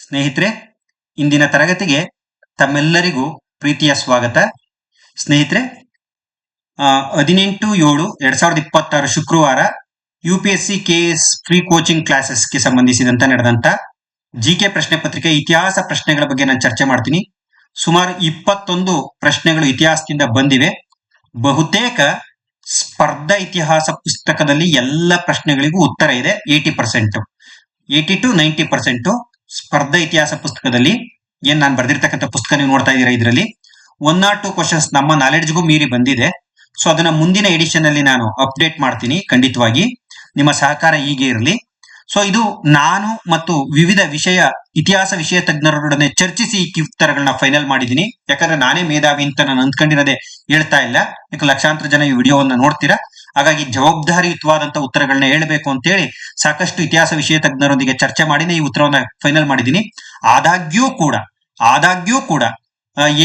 ಸ್ನೇಹಿತರೆ, ಇಂದಿನ ತರಗತಿಗೆ ತಮ್ಮೆಲ್ಲರಿಗೂ ಪ್ರೀತಿಯ ಸ್ವಾಗತ. ಸ್ನೇಹಿತರೆ, 18/7/2026 ಶುಕ್ರವಾರ UPSC KS ಫ್ರೀ ಕೋಚಿಂಗ್ ಕ್ಲಾಸಸ್ಗೆ ಸಂಬಂಧಿಸಿದಂತ ನಡೆದಂತ GK ಪ್ರಶ್ನೆ ಪತ್ರಿಕೆ ಇತಿಹಾಸ ಪ್ರಶ್ನೆಗಳ ಬಗ್ಗೆ ನಾನು ಚರ್ಚೆ ಮಾಡ್ತೀನಿ. ಸುಮಾರು 21 ಪ್ರಶ್ನೆಗಳು ಇತಿಹಾಸದಿಂದ ಬಂದಿವೆ. ಬಹುತೇಕ ಸ್ಪರ್ಧಾ ಇತಿಹಾಸ ಪುಸ್ತಕದಲ್ಲಿ ಎಲ್ಲ ಪ್ರಶ್ನೆಗಳಿಗೂ ಉತ್ತರ ಇದೆ. 80% 80 to 90% ಸ್ಪರ್ಧಾ ಇತಿಹಾಸ ಪುಸ್ತಕದಲ್ಲಿ ಏನ್ ನಾನು ಬರ್ದಿರ್ತಕ್ಕಂಥ ಪುಸ್ತಕ ನೀವು ನೋಡ್ತಾ ಇದ್ದೀರಾ, ಇದರಲ್ಲಿ 1 or 2 ಕ್ವಶನ್ಸ್ ನಮ್ಮ ನಾಲೆಡ್ಜ್ಗೂ ಮೀರಿ ಬಂದಿದೆ. ಸೊ ಅದನ್ನ ಮುಂದಿನ ಎಡಿಷನ್ ಅಲ್ಲಿ ನಾನು ಅಪ್ಡೇಟ್ ಮಾಡ್ತೀನಿ. ಖಂಡಿತವಾಗಿ ನಿಮ್ಮ ಸಹಕಾರ ಹೀಗೆ ಇರಲಿ. ಸೊ ಇದು ನಾನು ಮತ್ತು ವಿವಿಧ ಇತಿಹಾಸ ವಿಷಯ ತಜ್ಞರೊಡನೆ ಚರ್ಚಿಸಿ ಈ ಉತ್ತರಗಳನ್ನ ಫೈನಲ್ ಮಾಡಿದ್ದೀನಿ. ಯಾಕಂದ್ರೆ ನಾನೇ ಮೇಧಾವಿ ಅಂತ ನಾನು ಅಂದ್ಕೊಂಡಿರೋದೇ ಹೇಳ್ತಾ ಇಲ್ಲ. ಯಾಕೆ ಲಕ್ಷಾಂತರ ಜನ ಈ ವಿಡಿಯೋವನ್ನ ನೋಡ್ತೀರಾ, ಹಾಗಾಗಿ ಜವಾಬ್ದಾರಿಯುತವಾದಂತ ಉತ್ತರಗಳನ್ನ ಹೇಳಬೇಕು ಅಂತ ಹೇಳಿ ಸಾಕಷ್ಟು ಇತಿಹಾಸ ವಿಷಯ ತಜ್ಞರೊಂದಿಗೆ ಚರ್ಚೆ ಮಾಡಿನೇ ಈ ಉತ್ತರವನ್ನ ಫೈನಲ್ ಮಾಡಿದ್ದೀನಿ. ಆದಾಗ್ಯೂ ಕೂಡ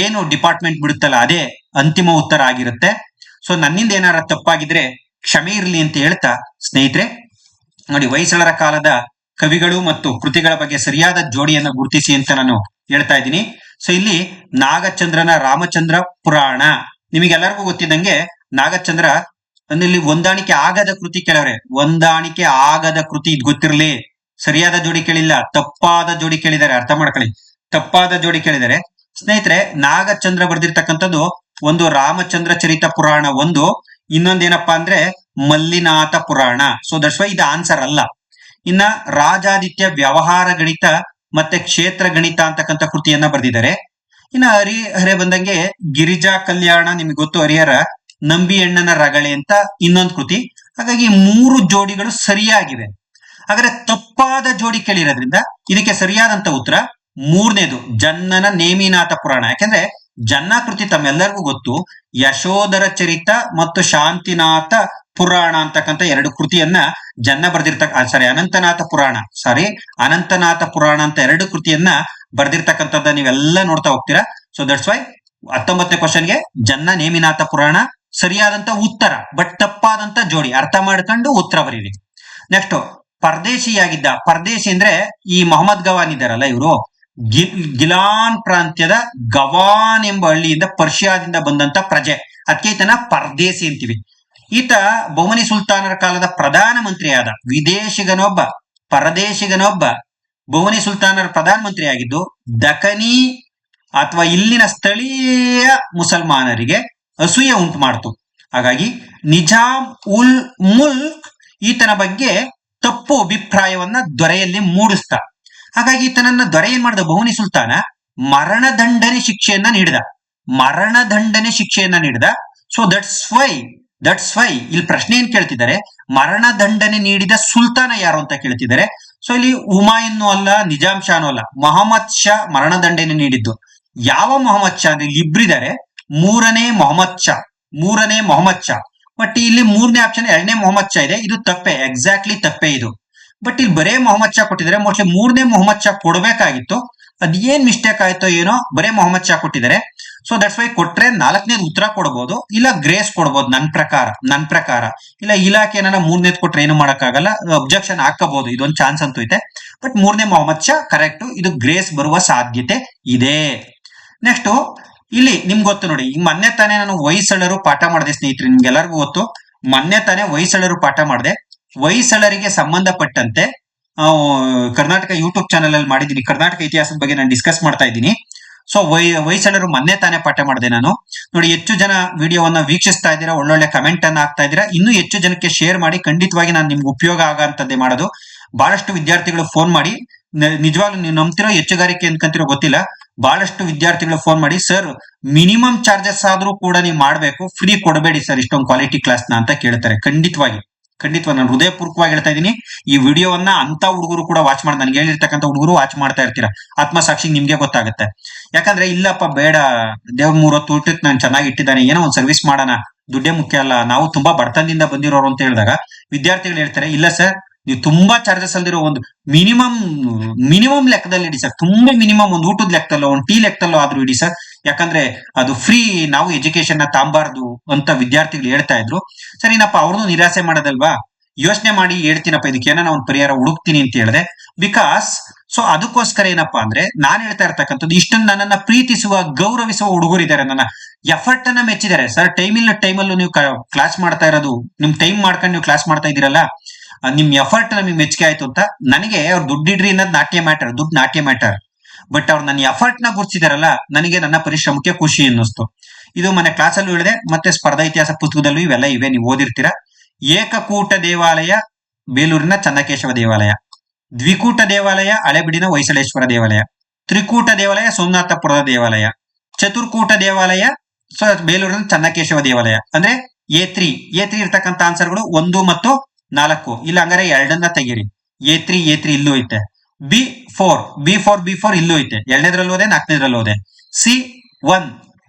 ಏನು ಡಿಪಾರ್ಟ್ಮೆಂಟ್ ಬಿಡುತ್ತಲ್ಲ ಅದೇ ಅಂತಿಮ ಉತ್ತರ ಆಗಿರುತ್ತೆ. ಸೊ ನನ್ನಿಂದ ಏನಾರ ತಪ್ಪಾಗಿದ್ರೆ ಕ್ಷಮೆ ಇರಲಿ ಅಂತ ಹೇಳ್ತಾ, ಸ್ನೇಹಿತರೆ ನೋಡಿ, ಹೊಯ್ಸಳರ ಕಾಲದ ಕವಿಗಳು ಮತ್ತು ಕೃತಿಗಳ ಬಗ್ಗೆ ಸರಿಯಾದ ಜೋಡಿಯನ್ನ ಗುರುತಿಸಿ ಅಂತ ನಾನು ಹೇಳ್ತಾ ಇದ್ದೀನಿ. ಸೊ ಇಲ್ಲಿ ನಾಗಚಂದ್ರನ ರಾಮಚಂದ್ರ ಪುರಾಣ, ನಿಮಗೆಲ್ಲರಿಗೂ ಗೊತ್ತಿದ್ದಂಗೆ ನಾಗಚಂದ್ರ ಇಲ್ಲಿ ಹೊಂದಾಣಿಕೆ ಆಗದ ಕೃತಿ ಕೇಳವ್ರೆ. ಹೊಂದಾಣಿಕೆ ಆಗದ ಕೃತಿ ಇದು ಗೊತ್ತಿರಲಿ. ಸರಿಯಾದ ಜೋಡಿ ಕೇಳಿಲ್ಲ, ತಪ್ಪಾದ ಜೋಡಿ ಕೇಳಿದ್ದಾರೆ. ಅರ್ಥ ಮಾಡ್ಕೊಳ್ಳಿ, ತಪ್ಪಾದ ಜೋಡಿ ಕೇಳಿದ್ದಾರೆ. ಸ್ನೇಹಿತರೆ, ನಾಗಚಂದ್ರ ಬರ್ದಿರ್ತಕ್ಕಂಥದ್ದು ಒಂದು ರಾಮಚಂದ್ರ ಚರಿತ ಪುರಾಣ, ಒಂದು ಇನ್ನೊಂದೇನಪ್ಪಾ ಅಂದ್ರೆ ಮಲ್ಲಿನಾಥ ಪುರಾಣ. ಸೊ ದಟ್ಸ್ ವೈ ಇದು ಆನ್ಸರ್ ಅಲ್ಲ. ಇನ್ನ ರಾಜಾದಿತ್ಯ ವ್ಯವಹಾರ ಗಣಿತ ಮತ್ತೆ ಕ್ಷೇತ್ರ ಗಣಿತ ಅಂತಕ್ಕಂಥ ಕೃತಿಯನ್ನ ಬರೆದಿದ್ದಾರೆ. ಇನ್ನ ಹರಿಹರೆ ಬಂದಂಗೆ ಗಿರಿಜಾ ಕಲ್ಯಾಣ, ನಿಮ್ಗೆ ಗೊತ್ತು, ಹರಿಹರ ನಂಬಿ ಅಣ್ಣನ ರಗಳೆ ಅಂತ ಇನ್ನೊಂದು ಕೃತಿ. ಹಾಗಾಗಿ 3 ಜೋಡಿಗಳು ಸರಿಯಾಗಿವೆ. ಹಾಗಾದ್ರೆ ತಪ್ಪಾದ ಜೋಡಿ ಕೇಳಿರೋದ್ರಿಂದ ಇದಕ್ಕೆ ಸರಿಯಾದಂತ ಉತ್ತರ 3ನೇದು ಜನ್ನನ ನೇಮಿನಾಥ ಪುರಾಣ. ಯಾಕಂದ್ರೆ ಜನ್ನ ಕೃತಿ ತಮ್ಮೆಲ್ಲರಿಗೂ ಗೊತ್ತು. ಯಶೋಧರ ಚರಿತ ಮತ್ತು ಶಾಂತಿನಾಥ ಪುರಾಣ ಅಂತಕ್ಕಂಥ 2 ಕೃತಿಯನ್ನ ಜನ್ನ ಅನಂತನಾಥ ಪುರಾಣ ಅಂತ 2 ಕೃತಿಯನ್ನ ಬರ್ದಿರ್ತಕ್ಕಂಥದ್ದ ನೀವೆಲ್ಲ ನೋಡ್ತಾ ಹೋಗ್ತೀರಾ. ಸೊ ದಟ್ಸ್ ವೈ 19ನೇ ಕ್ವಶನ್ಗೆ ಜನ್ನ ನೇಮಿನಾಥ ಪುರಾಣ ಸರಿಯಾದಂತ ಉತ್ತರ, ಬಟ್ ತಪ್ಪಾದಂತ ಜೋಡಿ. ಅರ್ಥ ಮಾಡ್ಕೊಂಡು ಉತ್ತರ ಬರೀರಿ. ನೆಕ್ಸ್ಟ್, ಪರದೇಶಿ ಅಂದ್ರೆ ಈ ಮೊಹಮ್ಮದ್ ಗವಾನ್ ಇದ್ದಾರಲ್ಲ, ಇವರು ಗಿಲಾನ್ ಪ್ರಾಂತ್ಯದ ಗವಾನ್ ಎಂಬ ಹಳ್ಳಿಯಿಂದ ಪರ್ಷಿಯಾದಿಂದ ಬಂದಂತ ಪ್ರಜೆ. ಅದಕ್ಕೆ ಈತನ ಪರದೇಶಿ ಅಂತೀವಿ. ಈತ ಬಹುಮನಿ ಸುಲ್ತಾನರ ಕಾಲದ ಪ್ರಧಾನ ಮಂತ್ರಿಯಾದ ಪರದೇಶಿಗನೊಬ್ಬ ಬಹುಮನಿ ಸುಲ್ತಾನರ ಪ್ರಧಾನ ಮಂತ್ರಿ ಆಗಿದ್ದು ದಖನಿ ಅಥವಾ ಇಲ್ಲಿನ ಸ್ಥಳೀಯ ಮುಸಲ್ಮಾನರಿಗೆ ಅಸೂಯೆ ಉಂಟು ಮಾಡ್ತು. ಹಾಗಾಗಿ ನಿಜಾಮ್ ಉಲ್ ಮುಲ್ಕ್ ಈತನ ಬಗ್ಗೆ ತಪ್ಪು ಅಭಿಪ್ರಾಯವನ್ನ ದೊರೆಯಲ್ಲಿ ಮೂಡಿಸ್ತ. ಹಾಗಾಗಿ ಈತನನ್ನ ದೊರೆ ಏನ್ ಮಾಡಿದ, ಬಹುಮನಿ ಸುಲ್ತಾನ ಮರಣದಂಡನೆ ಶಿಕ್ಷೆಯನ್ನ ನೀಡಿದ. ಸೊ ದಟ್ಸ್ ವೈ ಇಲ್ಲಿ ಪ್ರಶ್ನೆ ಏನ್ ಕೇಳ್ತಿದ್ದಾರೆ, ಮರಣದಂಡನೆ ನೀಡಿದ ಸುಲ್ತಾನ ಯಾರು ಅಂತ ಕೇಳ್ತಿದ್ದಾರೆ. ಸೊ ಇಲ್ಲಿ ಹುಮಾಯೂನ್ ಅಲ್ಲ, ನಿಜಾಮ್ ಶಾನು ಅಲ್ಲ, ಮೊಹಮ್ಮದ್ ಶಾ ಮರಣದಂಡನೆ ನೀಡಿದ್ದು. ಯಾವ ಮೊಹಮ್ಮದ್ ಶಾ ಅಂದ್ರೆ ಇಲ್ಲಿ ಇಬ್ರಿದ್ದಾರೆ. ಮೂರನೇ ಮೊಹಮ್ಮದ್ ಶಾ. ಬಟ್ ಇಲ್ಲಿ 3ನೇ ಆಪ್ಷನ್ 2ನೇ ಮೊಹಮ್ಮದ್ ಶಾ ಇದೆ. ಇದು ತಪ್ಪೆ, ಎಕ್ಸಾಕ್ಟ್ಲಿ ತಪ್ಪೆ ಇದು. ಬಟ್ ಇಲ್ಲಿ ಬರೇ ಮೊಹಮ್ಮದ್ ಶಾ ಕೊಟ್ಟಿದ್ದಾರೆ. ಮೋಸ್ಟ್ಲಿ 3ನೇ ಮೊಹಮ್ಮದ್ ಶಾ ಕೊಡ್ಬೇಕಾಗಿತ್ತು. ಅದೇನ್ ಮಿಸ್ಟೇಕ್ ಆಯ್ತೋ ಏನೋ, ಬರೇ ಮೊಹಮ್ಮದ್ ಶಾ ಕೊಟ್ಟಿದ್ದಾರೆ. ಸೊ ದಟ್ಸ್ ವೈ ಕೊಟ್ರೆ 4ನೇದು ಉತ್ತರ ಕೊಡ್ಬೋದು, ಇಲ್ಲ ಗ್ರೇಸ್ ಕೊಡ್ಬೋದು. ನನ್ ಪ್ರಕಾರ ಇಲ್ಲ ಇಲಾಖೆ 3ನೇದು ಕೊಟ್ರೆ ಏನು ಮಾಡಕ್ಕಾಗಲ್ಲ, ಅಬ್ಜೆಕ್ಷನ್ ಹಾಕಬಹುದು. ಇದೊಂದು ಚಾನ್ಸ್ ಅಂತೂ ಇದೆ. ಬಟ್ 3ನೇ ಮೊಹಮ್ಮದ್ ಶಾ ಕರೆಕ್ಟ್. ಇದು ಗ್ರೇಸ್ ಬರುವ ಸಾಧ್ಯತೆ ಇದೆ. ನೆಕ್ಸ್ಟ್, ಇಲ್ಲಿ ನಿಮ್ಗೆ ಗೊತ್ತು ನೋಡಿ, ಈಗ ಮೊನ್ನೆ ತಾನೇ ನಾನು ಹೊಯ್ಸಳರು ಪಾಠ ಮಾಡಿದೆ ಸ್ನೇಹಿತರೆ. ನಿಮ್ಗೆಲ್ಲರಿಗೂ ಗೊತ್ತು, ಮೊನ್ನೆ ತಾನೇ ಹೊಯ್ಸಳರು ಪಾಠ ಮಾಡಿದೆ. ಹೊಯ್ಸಳರಿಗೆ ಸಂಬಂಧಪಟ್ಟಂತೆ ಕರ್ನಾಟಕ ಯೂಟ್ಯೂಬ್ ಚಾನಲ್ ಅಲ್ಲಿ ಮಾಡಿದ್ದೀನಿ. ಕರ್ನಾಟಕ ಇತಿಹಾಸದ ಬಗ್ಗೆ ನಾನು ಡಿಸ್ಕಸ್ ಮಾಡ್ತಾ ಇದ್ದೀನಿ. ಸೊ ಹೊಯ್ಸಳರು ಮೊನ್ನೆ ತಾನೇ ಪಾಠ ಮಾಡಿದೆ ನಾನು. ನೋಡಿ, ಹೆಚ್ಚು ಜನ ವಿಡಿಯೋವನ್ನ ವೀಕ್ಷಿಸ್ತಾ ಇದ್ದೀರಾ, ಒಳ್ಳೊಳ್ಳೆ ಕಮೆಂಟ್ ಅನ್ನ ಹಾಕ್ತಾ ಇದ್ದೀರಾ. ಇನ್ನೂ ಹೆಚ್ಚು ಜನಕ್ಕೆ ಶೇರ್ ಮಾಡಿ. ಖಂಡಿತವಾಗಿ ನಾನು ನಿಮ್ಗೆ ಉಪಯೋಗ ಆಗಂತದ್ದೇ ಮಾಡೋದು. ಬಹಳಷ್ಟು ವಿದ್ಯಾರ್ಥಿಗಳು ಫೋನ್ ಮಾಡಿ, ನಿಜವಾಗ್ಲೂ ನೀವು ನಂಬ್ತಿರೋ ಹೆಚ್ಚುಗಾರಿಕೆ ಅನ್ಕಂತಿರೋ ಗೊತ್ತಿಲ್ಲ, ಬಹಳಷ್ಟು ವಿದ್ಯಾರ್ಥಿಗಳು ಫೋನ್ ಮಾಡಿ, ಸರ್ ಮಿನಿಮಮ್ ಚಾರ್ಜಸ್ ಆದ್ರೂ ಕೂಡ ನೀವು ಮಾಡ್ಬೇಕು, ಫ್ರೀ ಕೊಡಬೇಡಿ ಸರ್ ಇಷ್ಟೊಂದು ಕ್ವಾಲಿಟಿ ಕ್ಲಾಸ್ ನ ಅಂತ ಕೇಳ್ತಾರೆ. ಖಂಡಿತವಾಗಿ ನಾನು ಹೃದಯಪೂರ್ವಕವಾಗಿ ಹೇಳ್ತಾ ಇದ್ದೀನಿ. ಈ ವಿಡಿಯೋವನ್ನ ಅಂತ ಹುಡುಗರು ಕೂಡ ವಾಚ್ ಮಾಡಿ, ನನಗೆ ಹೇಳಿರ್ತಕ್ಕಂಥ ಹುಡುಗರು ವಾಚ್ ಮಾಡ್ತಾ ಇರ್ತೀರಾ. ಆತ್ಮಸಾಕ್ಷಿ ನಿಮ್ಗೆ ಗೊತ್ತಾಗುತ್ತೆ. ಯಾಕಂದ್ರೆ ಇಲ್ಲಪ್ಪ ಬೇಡ, ದೇವ್ರ 3 ಹೊತ್ತು ಊಟಕ್ಕೆ ನಾನು ಚೆನ್ನಾಗಿ ಇಟ್ಟಿದ್ದಾನೆ, ಏನೋ ಒಂದು ಸರ್ವಿಸ್ ಮಾಡೋಣ, ದುಡ್ಡೇ ಮುಖ್ಯ ಅಲ್ಲ, ನಾವು ತುಂಬಾ ಬಡತನದಿಂದ ಬಂದಿರೋರು ಅಂತ ಹೇಳಿದಾಗ ವಿದ್ಯಾರ್ಥಿಗಳು ಹೇಳ್ತಾರೆ, ಇಲ್ಲ ಸರ್ ನೀವು ತುಂಬಾ ಚಾರ್ಜಸ್ ಅಲ್ದಿರೋ ಒಂದು ಮಿನಿಮಮ್ ಲೆಕ್ಕದಲ್ಲಿ ಇಡಿ ಸರ್, ತುಂಬಾ ಮಿನಿಮಮ್ ಒಂದು ಊಟದ ಲೆಕ್ಕದಲ್ಲೋ ಒಂದು ಟೀ ಲೆಕ್ಕದಲ್ಲೋ ಆದ್ರೂ ಇಡಿ ಸರ್, ಯಾಕಂದ್ರೆ ಅದು ಫ್ರೀ, ನಾವು ಎಜುಕೇಶನ್ ನ ತಾಂಬಾರ್ದು ಅಂತ ವಿದ್ಯಾರ್ಥಿಗಳು ಹೇಳ್ತಾ ಇದ್ರು. ಸರಿನಪ್ಪ, ಅವ್ರನ್ನು ನಿರಾಸೆ ಮಾಡೋದಲ್ವಾ, ಯೋಚನೆ ಮಾಡಿ ಹೇಳ್ತೀನಪ್ಪ, ಇದಕ್ಕೆ ಏನೋ ಒಂದು ಪರಿಹಾರ ಹುಡುಕ್ತೀನಿ ಅಂತ ಹೇಳಿದೆ. ಬಿಕಾಸ್ ಸೊ ಅದಕ್ಕೋಸ್ಕರ ಏನಪ್ಪಾ ಅಂದ್ರೆ ನಾನ್ ಹೇಳ್ತಾ ಇರ್ತಕ್ಕಂಥದ್ದು, ಇಷ್ಟನ್ನು ನನ್ನನ್ನ ಪ್ರೀತಿಸುವ ಗೌರವಿಸುವ ಹುಡುಗರಿದ್ದಾರೆ, ನನ್ನ ಎಫರ್ಟ್ ಅನ್ನ ಮೆಚ್ಚಿದ್ದಾರೆ. ಸರ್ ಟೈಮಲ್ಲೂ ನೀವು ಕ್ಲಾಸ್ ಮಾಡ್ತಾ ಇರೋದು, ನಿಮ್ ಟೈಮ್ ಮಾಡ್ಕೊಂಡು ನೀವು ಕ್ಲಾಸ್ ಮಾಡ್ತಾ ಇದೀರಲ್ಲ, ನಿಮ್ ಎಫರ್ಟ್ ನಮಗೆ ಮೆಚ್ಚುಗೆ ಆಯ್ತು ಅಂತ. ನನಗೆ ಅವ್ರು ದುಡ್ಡಿಡ್ರಿ ಅನ್ನೋದು ನಾಟ್ಯ ಮ್ಯಾಟರ್, ದುಡ್ಡು ನಾಟ್ಯ ಮ್ಯಾಟರ್, ಬಟ್ ಅವ್ರು ನನ್ನ ಎಫರ್ಟ್ ನ ಗುರ್ತಿದಾರಲ್ಲ, ನನಗೆ ನನ್ನ ಪರಿಶ್ರಮಕ್ಕೆ ಖುಷಿ ಅನ್ನಿಸ್ತು. ಇದು ಮನೆ ಕ್ಲಾಸಲ್ಲೂ ಹೇಳಿದೆ, ಮತ್ತೆ ಸ್ಪರ್ಧಾ ಇತಿಹಾಸ ಪುಸ್ತಕದಲ್ಲೂ ಇವೆಲ್ಲ ಇವೆ, ನೀವು ಓದಿರ್ತೀರಾ. ಏಕಕೂಟ ದೇವಾಲಯ ಬೇಲೂರಿನ ಚನ್ನಕೇಶವ ದೇವಾಲಯ, ದ್ವಿಕೂಟ ದೇವಾಲಯ ಹಳೆಬೀಡಿನ ಹೊಯ್ಸಳೇಶ್ವರ ದೇವಾಲಯ, ತ್ರಿಕೂಟ ದೇವಾಲಯ ಸೋಮನಾಥಪುರದ ದೇವಾಲಯ, ಚತುರ್ಕೂಟ ದೇವಾಲಯ ಬೇಲೂರಿನ ಚನ್ನಕೇಶವ ದೇವಾಲಯ. ಅಂದ್ರೆ ಎ3 ಇರ್ತಕ್ಕಂಥ ಆನ್ಸರ್ಗಳು 1 ಮತ್ತು 4. ಇಲ್ಲ ಹಂಗಾರೆ ಎರಡನ್ನ ತೆಗೀರಿ. ಎ3 ಇಲ್ಲೂ ಐತೆ. ಬಿ4 ಇಲ್ಲೂ ಐತೆ, ಎರಡನೇದ್ರಲ್ಲೂ ಹೋದೆ, ನಾಲ್ಕನೇದ್ರಲ್ಲೂ ಹೋದೆ.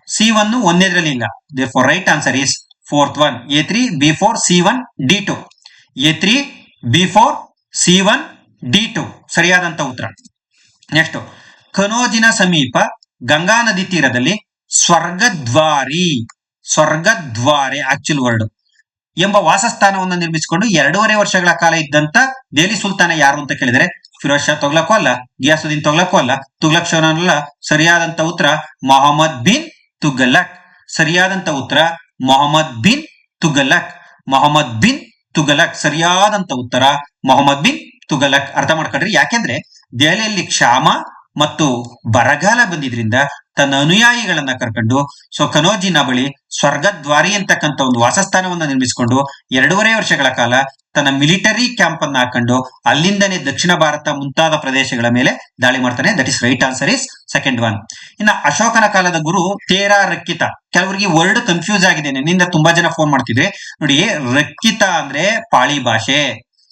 ಸಿ1 ಒಂದನೇದ್ರಲ್ಲಿ ಇಲ್ಲ. therefore right answer is fourth one, ಎ3 ಬಿ4 ಸಿ1 ಡಿ2. ಎ3 ಬಿ4 ಸಿ1 ಡಿ2 ಸರಿಯಾದಂತ ಉತ್ತರ. ನೆಕ್ಸ್ಟ್, ಕನೋಜಿನ ಸಮೀಪ ಗಂಗಾ ನದಿ ತೀರದಲ್ಲಿ ಸ್ವರ್ಗದ್ವಾರೆ ಆಕ್ಚುಲ್ ವರ್ಡ್ ಎಂಬ ವಾಸಸ್ಥಾನವನ್ನು ನಿರ್ಮಿಸಿಕೊಂಡು 2.5 ವರ್ಷಗಳ ಕಾಲ ಇದ್ದಂತ ದೆಹಲಿ ಸುಲ್ತಾನ ಯಾರು ಅಂತ ಕೇಳಿದರೆ, ಫಿರೋಜ್ ಶಾ ತೊಗ್ಲಕ್ಕೂ ಅಲ್ಲ, ಗಿಯಾಸುದ್ದೀನ್ ತೊಗ್ಲಕ್ಕೂ ಅಲ್ಲ, ತುಗ್ಲಕ್ ಶೋನಲ್ಲ. ಸರಿಯಾದಂತ ಉತ್ತರ ಮೊಹಮ್ಮದ್ ಬಿನ್ ತುಘಲಕ್. ಸರಿಯಾದಂತ ಉತ್ತರ ಮೊಹಮ್ಮದ್ ಬಿನ್ ತುಘಲಕ್. ಸರಿಯಾದಂತ ಉತ್ತರ ಮೊಹಮ್ಮದ್ ಬಿನ್ ತುಘಲಕ್. ಅರ್ಥ ಮಾಡ್ಕೊಳ್ರಿ, ಯಾಕೆಂದ್ರೆ ದೆಹಲಿಯಲ್ಲಿ ಕ್ಷಾಮ ಮತ್ತು ಬರಗಾಲ ಬಂದಿದ್ರಿಂದ ತನ್ನ ಅನುಯಾಯಿಗಳನ್ನ ಕರ್ಕೊಂಡು ಕನೋಜಿನ ಬಳಿ ಸ್ವರ್ಗದ್ವಾರಿ ಅಂತಕ್ಕಂಥ ಒಂದು ವಾಸಸ್ಥಾನವನ್ನ ನಿರ್ಮಿಸಿಕೊಂಡು 2.5 ವರ್ಷಗಳ ಕಾಲ ತನ್ನ ಮಿಲಿಟರಿ ಕ್ಯಾಂಪ್ ಅನ್ನ ಹಾಕೊಂಡು ಅಲ್ಲಿಂದನೇ ದಕ್ಷಿಣ ಭಾರತ ಮುಂತಾದ ಪ್ರದೇಶಗಳ ಮೇಲೆ ದಾಳಿ ಮಾಡ್ತಾನೆ. That is right answer is second one. ಇನ್ನ ಅಶೋಕನ ಕಾಲದ ಗುರು ತೇರಾ ರಕ್ಕಿತ. ಕೆಲವರಿಗೆ ವರ್ಡ್ ಕನ್ಫ್ಯೂಸ್ ಆಗಿದೆ, ನಿನ್ನಿಂದ ತುಂಬಾ ಜನ ಫೋನ್ ಮಾಡ್ತಿದ್ರೆ ನೋಡಿ. ರಕ್ಕಿತ ಅಂದ್ರೆ ಪಾಳಿ ಭಾಷೆ,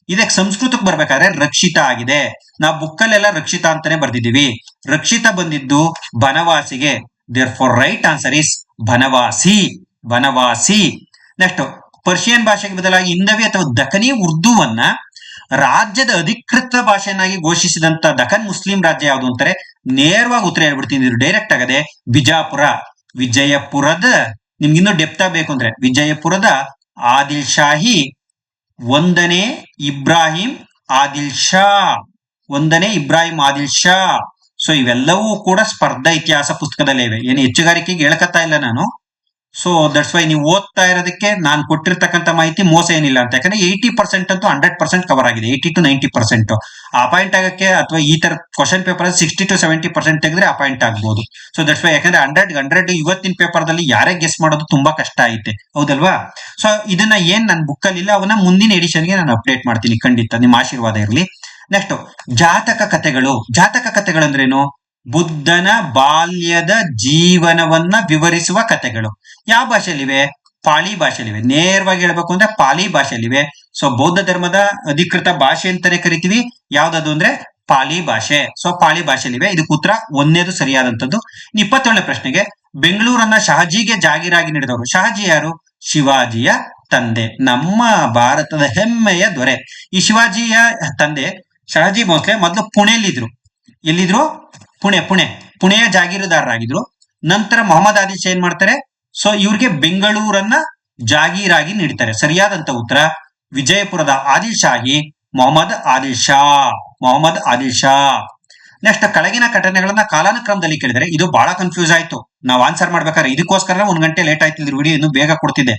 ಇದಕ್ಕೆ ಸಂಸ್ಕೃತಕ್ಕೆ ಬರ್ಬೇಕಾದ್ರೆ ರಕ್ಷಿತ ಆಗಿದೆ. ನಾವು ಬುಕ್ಕಲ್ಲೆಲ್ಲ ರಕ್ಷಿತ ಅಂತಾನೆ ಬರ್ದಿದ್ದೀವಿ. ರಕ್ಷಿತ ಬಂದಿದ್ದು ಬನವಾಸಿಗೆ. therefore right answer is Banavasi. Next, Persian ಭಾಷೆಗೆ ಬದಲಾಗಿ ಹಿಂದವಿ ಅಥವಾ ದಖನಿ ಉರ್ದುವನ್ನ ರಾಜ್ಯದ ಅಧಿಕೃತ ಭಾಷೆಯನ್ನಾಗಿ ಘೋಷಿಸಿದಂತ ದಖನ್ ಮುಸ್ಲಿಂ ರಾಜ್ಯ ಯಾವುದು ಅಂತಾರೆ. ನೇರವಾಗಿ ಉತ್ತರ ಹೇಳ್ಬಿಡ್ತೀನಿ, ಡೈರೆಕ್ಟ್ ಆಗದೆ ವಿಜಯಪುರದ, ನಿಮ್ಗೆ ಇನ್ನೂ ಡೆಪ್ತಾ ಬೇಕು ಅಂದ್ರೆ ವಿಜಯಪುರದ ಆದಿಲ್ ಶಾಹಿ 1ನೇ ಇಬ್ರಾಹಿಂ ಆದಿಲ್ ಶಾ. ಸೊ ಇವೆಲ್ಲವೂ ಕೂಡ ಸ್ಪರ್ಧಾ ಇತಿಹಾಸ ಪುಸ್ತಕದಲ್ಲೇ ಇವೆ, ಏನು ಹೆಚ್ಚುಗಾರಿಕೆಗೆ ಹೇಳ್ಕತ್ತಾ ಇಲ್ಲ ನಾನು. ಸೊ ದಟ್ಸ್ ವೈ ನೀವು ಓದ್ತಾ ಇರೋದಕ್ಕೆ ನಾನು ಕೊಟ್ಟಿರ್ತಕ್ಕಂಥ ಮಾಹಿತಿ ಮೋಸ ಏನಿಲ್ಲ ಅಂತ. ಯಾಕಂದ್ರೆ 80% ಅಂತೂ 100% ಕವರ್ ಆಗಿದೆ, 80 to 90%. ಅಪಾಯಿಂಟ್ ಆಗಕ್ಕೆ ಅಥವಾ ಈ ತರ ಕ್ವಶನ್ ಪೇಪರ್ 60 to 70% ತೆಗೆದ್ರೆ ಅಪಾಯಿಂಟ್ ಆಗ್ಬಹುದು. ಸೊ ದಟ್ಸ್ ವೈ, ಯಾಕಂದ್ರೆ 100 ಇವತ್ತಿನ ಪೇಪರ್ ದಲ್ಲಿ ಯಾರೇ ಗೆಸ್ ಮಾಡೋದು ತುಂಬಾ ಕಷ್ಟ ಐತೆ, ಹೌದಲ್ವಾ? ಸೊ ಇದನ್ನ ಏನ್ ನನ್ನ ಬುಕ್ ಅಲ್ಲಿ ಇಲ್ಲ, ಅವನ್ನ ಮುಂದಿನ ಎಡಿಷನ್ಗೆ ನಾನು ಅಪ್ಡೇಟ್ ಮಾಡ್ತೀನಿ, ಖಂಡಿತ ನಿಮ್ಮ ಆಶೀರ್ವಾದ ಇರಲಿ. ನೆಕ್ಸ್ಟ್, ಜಾತಕ ಕಥೆಗಳಂದ್ರೇನು? ಬುದ್ಧನ ಬಾಲ್ಯದ ಜೀವನವನ್ನ ವಿವರಿಸುವ ಕಥೆಗಳು. ಯಾವ ಭಾಷೆಯಲ್ಲಿವೆ? ಪಾಳಿ ಭಾಷೆಯಲ್ಲಿವೆ. ನೇರವಾಗಿ ಹೇಳ್ಬೇಕು ಅಂದ್ರೆ ಪಾಳಿ ಭಾಷೆಯಲ್ಲಿವೆ. ಸೊ ಬೌದ್ಧ ಧರ್ಮದ ಅಧಿಕೃತ ಭಾಷೆ ಅಂತಾನೆ ಕರಿತೀವಿ. ಯಾವ್ದದು ಅಂದ್ರೆ ಪಾಳಿ ಭಾಷೆ. ಸೊ ಪಾಳಿ ಭಾಷೆಯಲ್ಲಿವೆ. ಇದಕ್ಕೆ ಉತ್ತರ 1ನೇದು ಸರಿಯಾದಂತದ್ದು. 27ನೇ ಪ್ರಶ್ನೆಗೆ, ಬೆಂಗಳೂರನ್ನ ಶಹಾಜಿಗೆ ಜಾಗೀರಾಗಿ ನೀಡಿದವರು. ಶಹಾಜಿ ಯಾರು? ಶಿವಾಜಿಯ ತಂದೆ, ನಮ್ಮ ಭಾರತದ ಹೆಮ್ಮೆಯ ದೊರೆ. ಈ ಶಿವಾಜಿಯ ತಂದೆ ಶಹಾಜಿ ಭೋಸ್ಲೆ ಮೊದಲು ಪುಣೆಯಲ್ಲಿದ್ರು. ಎಲ್ಲಿದ್ರು? ಪುಣೆಯ ಜಾಗೀರುದಾರರಾಗಿದ್ರು. ನಂತರ ಮೊಹಮ್ಮದ್ ಆದಿಲ್ ಶಾ ಏನ್ ಮಾಡ್ತಾರೆ? ಸೊ ಇವ್ರಿಗೆ ಬೆಂಗಳೂರನ್ನ ಜಾಗೀರಾಗಿ ನೀಡ್ತಾರೆ. ಸರಿಯಾದಂತ ಉತ್ತರ ವಿಜಯಪುರದ ಆದಿಲ್ ಶಾಹಿ ಮೊಹಮ್ಮದ್ ಆದಿಲ್ ಶಾ. ನೆಕ್ಸ್ಟ್, ಕೆಳಗಿನ ಘಟನೆಗಳನ್ನ ಕಾಲಾನುಕ್ರಮದಲ್ಲಿ ಕೇಳಿದರೆ ಇದು ಬಹಳ ಕನ್ಫ್ಯೂಸ್ ಆಯ್ತು ನಾವು ಆನ್ಸರ್ ಮಾಡ್ಬೇಕಾದ್ರೆ. ಇದಕ್ಕೋಸ್ಕರ 1 ಗಂಟೆ ಲೇಟ್ ಆಯ್ತು, ಇದ್ರ ವಿಡಿಯೋ ಇನ್ನು ಬೇಗ ಕೊಡ್ತಿದ್ದೆ.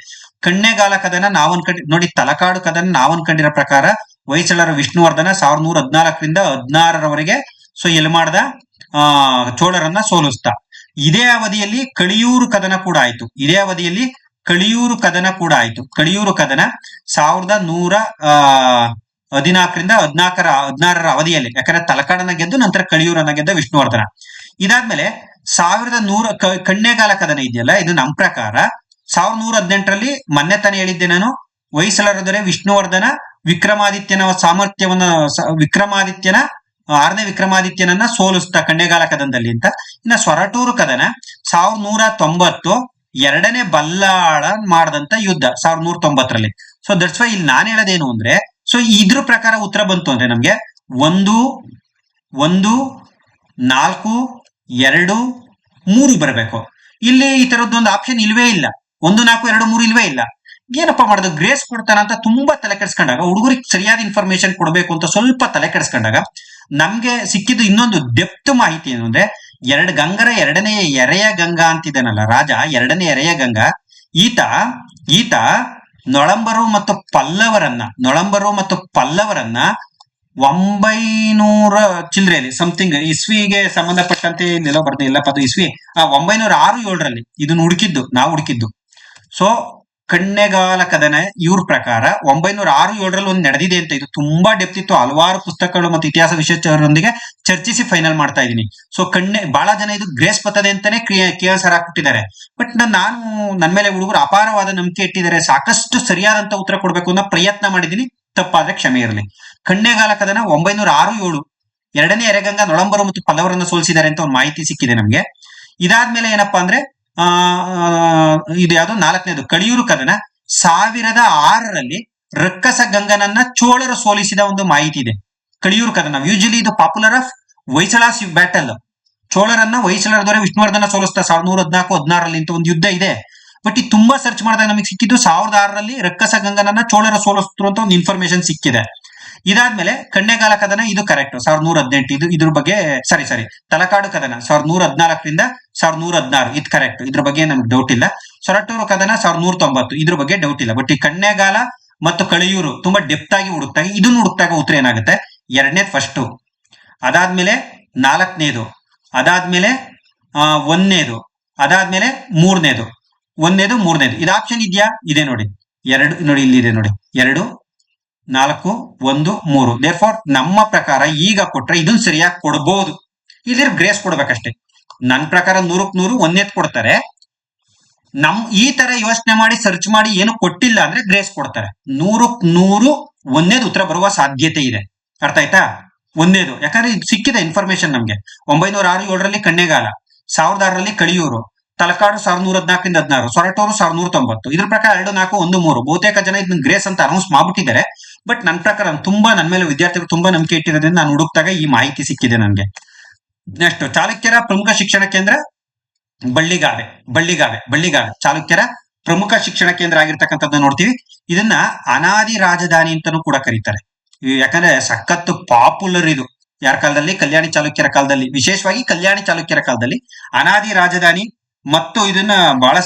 ಕಣ್ಣೇಗಾಲ ಕದನ ನಾವ್ ಅನ್ಕೊಂಡಿ ನೋಡಿ, ತಲಕಾಡು ಕದನ ನಾವ್ ಅನ್ಕೊಂಡಿರೋ ಪ್ರಕಾರ ಹೊಯ್ಸಳರ ವಿಷ್ಣುವರ್ಧನ 1114ರಿಂದ 16ರವರೆಗೆ ಸೊ ಎಲ್ಲಿ ಮಾಡ್ದ? ಚೋಳರನ್ನ ಸೋಲಿಸ್ತಾ. ಇದೇ ಅವಧಿಯಲ್ಲಿ ಕಳಿಯೂರು ಕದನ ಕೂಡ ಆಯ್ತು. ಕಳಿಯೂರು ಕದನ 1114ರಿಂದ 16ರ ಅವಧಿಯಲ್ಲಿ, ಯಾಕಂದ್ರೆ ತಲಕಾಡನ್ನ ಗೆದ್ದು ನಂತರ ಕಳಿಯೂರನ್ನ ಗೆದ್ದ ವಿಷ್ಣುವರ್ಧನ. ಇದಾದ್ಮೇಲೆ 1100 ಕಣ್ಣೇಗಾಲ ಕದನ ಇದೆಯಲ್ಲ, ಇದು ನಮ್ಮ ಪ್ರಕಾರ 1118ರಲ್ಲಿ ಮೊನ್ನೆ ತಾನೇ ಹೇಳಿದ್ದೆ ನಾನು, ಹೊಯ್ಸಳರ ದೊರೆ ವಿಷ್ಣುವರ್ಧನ ವಿಕ್ರಮಾದಿತ್ಯನ ಸಾಮರ್ಥ್ಯವನ್ನ ವಿಕ್ರಮಾದಿತ್ಯನ 6ನೇ ವಿಕ್ರಮಾದಿತ್ಯನನ್ನ ಸೋಲಿಸ್ತಾ ಕಣ್ಣೇಗಾಲ ಕದನದಲ್ಲಿ ಅಂತ. ಇನ್ನ ಸೊರಟೂರು ಕದನ 1190, 2ನೇ ಬಲ್ಲಾಳ ಮಾಡದಂತ ಯುದ್ಧ 1190ರಲ್ಲಿ. ಸೊ ದಟ್ಸ್ ವೈ ಇಲ್ಲಿ ನಾನು ಹೇಳೋದೇನು ಅಂದ್ರೆ, ಸೊ ಇದ್ರ ಪ್ರಕಾರ ಉತ್ತರ ಬಂತು ಅಂದ್ರೆ ನಮ್ಗೆ 1, 1, 4, 2, 3 ಬರಬೇಕು. ಇಲ್ಲಿ ಈ ತರದ್ದೊಂದು ಆಪ್ಷನ್ ಇಲ್ವೇ ಇಲ್ಲ. 1, 4, 2, 3 ಇಲ್ವೇ ಇಲ್ಲ. ಏನಪ್ಪಾ ಮಾಡೋದು? ಗ್ರೇಸ್ ಕೊಡ್ತಾನ ಅಂತ ತುಂಬಾ ತಲೆ ಕೆಡಿಸ್ಕೊಂಡಾಗ, ಹುಡುಗರಿಗೆ ಸರಿಯಾದ ಇನ್ಫಾರ್ಮೇಶನ್ ಕೊಡಬೇಕು ಅಂತ ಸ್ವಲ್ಪ ತಲೆ ಕೆಡಿಸ್ಕೊಂಡಾಗ ನಮ್ಗೆ ಸಿಕ್ಕಿದ್ದು ಇನ್ನೊಂದು ಡೆಪ್ತ್ ಮಾಹಿತಿ ಏನು ಅಂದ್ರೆ, ಗಂಗರ ಎರಡನೇ ಎರೆಯ ಗಂಗಾ ಅಂತಿದ್ದಾನಲ್ಲ ರಾಜ, ಎರಡನೇ ಎರೆಯ ಗಂಗಾ, ಈತ ಈತ ನೊಳಂಬರು ಮತ್ತು ಪಲ್ಲವರನ್ನ 900 ಚಿಲ್ಲರೆಯಲ್ಲಿ ಸಮಥಿಂಗ್ ಇಸ್ವಿಗೆ ಸಂಬಂಧಪಟ್ಟಂತೆ ಇಲ್ಲೆಲ್ಲೋ ಬರ್ತಾ ಇಲ್ಲ ಪದ ಇಸ್ವಿ 906-7ರಲ್ಲಿ ಇದನ್ನ ನಾವು ಹುಡುಕಿದ್ದು. ಸೊ ಕಣ್ಣೆಗಾಲ ಕದನ ಇವ್ರ ಪ್ರಕಾರ 906-7ರಲ್ಲಿ ಒಂದು ನಡೆದಿದೆ ಅಂತ. ಇದು ತುಂಬಾ ಡೆಪ್ತ್ ಇತ್ತು, ಹಲವಾರು ಪುಸ್ತಕಗಳು ಮತ್ತು ಇತಿಹಾಸ ವಿಷಯರೊಂದಿಗೆ ಚರ್ಚಿಸಿ ಫೈನಲ್ ಮಾಡ್ತಾ ಇದ್ದೀನಿ. ಸೊ ಬಹಳ ಜನ ಇದು ಗ್ರೇಸ್ ಬರ್ತದೆ ಅಂತಾನೆ KS ಹಾಕ್ಬಿಟ್ಟಿದ್ದಾರೆ. ಬಟ್ ನಾನು ನನ್ನ ಮೇಲೆ ಹುಡುಗರು ಅಪಾರವಾದ ನಂಬಿಕೆ ಇಟ್ಟಿದ್ದಾರೆ, ಸಾಕಷ್ಟು ಸರಿಯಾದಂತ ಉತ್ತರ ಕೊಡ್ಬೇಕು ಅನ್ನೋ ಪ್ರಯತ್ನ ಮಾಡಿದೀನಿ. ತಪ್ಪಾದ್ರೆ ಕ್ಷಮೆ ಇರಲಿ. ಕಣ್ಣೆಗಾಲ ಕದನ 906-7, ಎರಡನೇ ಎರೆಗಂಗಾ ನೊಳಂಬರು ಮತ್ತು ಪಲ್ಲವರನ್ನ ಸೋಲಿಸಿದ್ದಾರೆ ಅಂತ ಒಂದು ಮಾಹಿತಿ ಸಿಕ್ಕಿದೆ ನಮ್ಗೆ. ಇದಾದ್ಮೇಲೆ ಏನಪ್ಪಾ ಅಂದ್ರೆ ಇದು ಯಾವ್ದು 4ನೇದು ಕಳಿಯೂರು ಕದನ 1006ರಲ್ಲಿ ರಕ್ಕಸ ಗಂಗನನ್ನ ಚೋಳರು ಸೋಲಿಸಿದ ಒಂದು ಮಾಹಿತಿ ಇದೆ. ಕಳಿಯೂರು ಕದನ ಯೂಶಲಿ ಇದು ಪಾಪ್ಯುಲರ್ ಆಫ್ ಹೊಯ್ಸಳಾಸ್ ಬ್ಯಾಟಲ್. ಚೋಳರನ್ನ ಹೊಯ್ಸಳರ ದೊರೆ ವಿಷ್ಣುವರ್ಧನ ಸೋಲಿಸ್ತಾ 1114-16ರಲ್ಲಿ ಅಂತ ಒಂದು ಯುದ್ಧ ಇದೆ. ಬಟ್ ಇದು ತುಂಬಾ ಸರ್ಚ್ ಮಾಡಿದಾಗ ನಮಗೆ ಸಿಕ್ಕಿದ್ದು 1006ರಲ್ಲಿ ರಕ್ಕಸ ಗಂಗನನ್ನ ಚೋಳರ ಸೋಲಿಸ್ತು ಅಂತ ಒಂದು ಇನ್ಫಾರ್ಮೇಶನ್ ಸಿಕ್ಕಿದೆ. ಇದಾದ್ಮೇಲೆ ಕಣ್ಣೆಗಾಲ ಕದನ ಇದು ಕರೆಕ್ಟ್ 1118, ಇದ್ರ ಬಗ್ಗೆ ಸಾರಿ ತಲಕಾಡು ಕದನ 1114ರಿಂದ 1116 ಇದು ಕರೆಕ್ಟ್, ಇದ್ರ ಬಗ್ಗೆ ನಮ್ಗೆ ಡೌಟ್ ಇಲ್ಲ. ಸೊರಟೂರು ಕದನ 1190, ಇದ್ರ ಬಗ್ಗೆ ಡೌಟ್ ಇಲ್ಲ. ಬಟ್ ಈ ಕಣ್ಣೆಗಾಲ ಮತ್ತು ಕಳಿಯೂರು ತುಂಬಾ ಡೆಪ್ತ್ ಆಗಿ ಹುಡುಕ್ತಾಗ ಇದನ್ನ ಹುಡುಕ್ತಾಗ ಉತ್ತರ ಏನಾಗುತ್ತೆ, 2ನೇದು ಫಸ್ಟ್, ಅದಾದ್ಮೇಲೆ 4ನೇದು, ಅದಾದ್ಮೇಲೆ 1ನೇದು, ಅದಾದ್ಮೇಲೆ 3ನೇದು, 1ನೇದು 3ನೇದು. ಇದು ಆಪ್ಷನ್ ಇದೆಯಾ? ಇದೆ ನೋಡಿ, 2 ನೋಡಿ, ಇಲ್ಲಿ ಇದೆ ನೋಡಿ, 2 4 1 3. ದೇರ್ಫೋರ್ ನಮ್ಮ ಪ್ರಕಾರ ಈಗ ಕೊಟ್ರೆ ಇದನ್ನ ಸರಿಯಾಗಿ ಕೊಡ್ಬೋದು, ಇಲ್ಲಿ ಗ್ರೇಸ್ ಕೊಡ್ಬೇಕಷ್ಟೇ. ನನ್ನ ಪ್ರಕಾರ 100ಕ್ಕೆ 100 1ನೇದು ಕೊಡ್ತಾರೆ. ಈ ತರ ಯೋಚನೆ ಮಾಡಿ ಸರ್ಚ್ ಮಾಡಿ ಏನು ಕೊಟ್ಟಿಲ್ಲ ಅಂದ್ರೆ ಗ್ರೇಸ್ ಕೊಡ್ತಾರೆ. 100ಕ್ಕೆ 100 1ನೇದು ಉತ್ತರ ಬರುವ ಸಾಧ್ಯತೆ ಇದೆ. ಅರ್ಥ ಆಯ್ತಾ? 1ನೇದು, ಯಾಕಂದ್ರೆ ಇದು ಸಿಕ್ಕಿದೆ ಇನ್ಫಾರ್ಮೇಶನ್ ನಮ್ಗೆ. 906-7ರಲ್ಲಿ ಕಣ್ಣೆಗಾಲ, 1006ರಲ್ಲಿ ಕಳಿಯೂರು, ತಲಕಾಡು 1114-16, ಸೊರಟೂರು 1190. ಇದ್ರ ಪ್ರಕಾರ 2 4 1 3. ಬಹುತೇಕ ಜನ ಇದನ್ನ ಗ್ರೇಸ್ ಅಂತ ಅನೌನ್ಸ್ ಮಾಡ್ಬಿಟ್ಟಿದ್ದಾರೆ. ಬಟ್ ನನ್ನ ಪ್ರಕಾರ ನನ್ನ ಮೇಲೆ ವಿದ್ಯಾರ್ಥಿಗಳು ತುಂಬಾ ನಂಬಿಕೆ ಇಟ್ಟಿರೋದ್ರಿಂದ ನಾನು ಹುಡುಕ್ತಾಗ ಈ ಮಾಹಿತಿ ಸಿಕ್ಕಿದೆ ನನಗೆ. ನೆಕ್ಸ್ಟ್ ಚಾಲುಕ್ಯರ ಪ್ರಮುಖ ಶಿಕ್ಷಣ ಕೇಂದ್ರ ಬಳ್ಳಿಗಾವೆ ಚಾಲುಕ್ಯರ ಪ್ರಮುಖ ಶಿಕ್ಷಣ ಕೇಂದ್ರ ಆಗಿರ್ತಕ್ಕಂಥದ್ದು ನೋಡ್ತೀವಿ. ಇದನ್ನ ಅನಾದಿ ರಾಜಧಾನಿ ಅಂತಾನೂ ಕೂಡ ಕರೀತಾರೆ. ಯಾಕಂದ್ರೆ ಸಖತ್ತು ಪಾಪ್ಯುಲರ್ ಇದು. ಯಾರ ಕಾಲದಲ್ಲಿ? ಕಲ್ಯಾಣಿ ಚಾಲುಕ್ಯರ ಕಾಲದಲ್ಲಿ, ವಿಶೇಷವಾಗಿ ಕಲ್ಯಾಣಿ ಚಾಲುಕ್ಯರ ಕಾಲದಲ್ಲಿ ಅನಾದಿ ರಾಜಧಾನಿ. ಮತ್ತು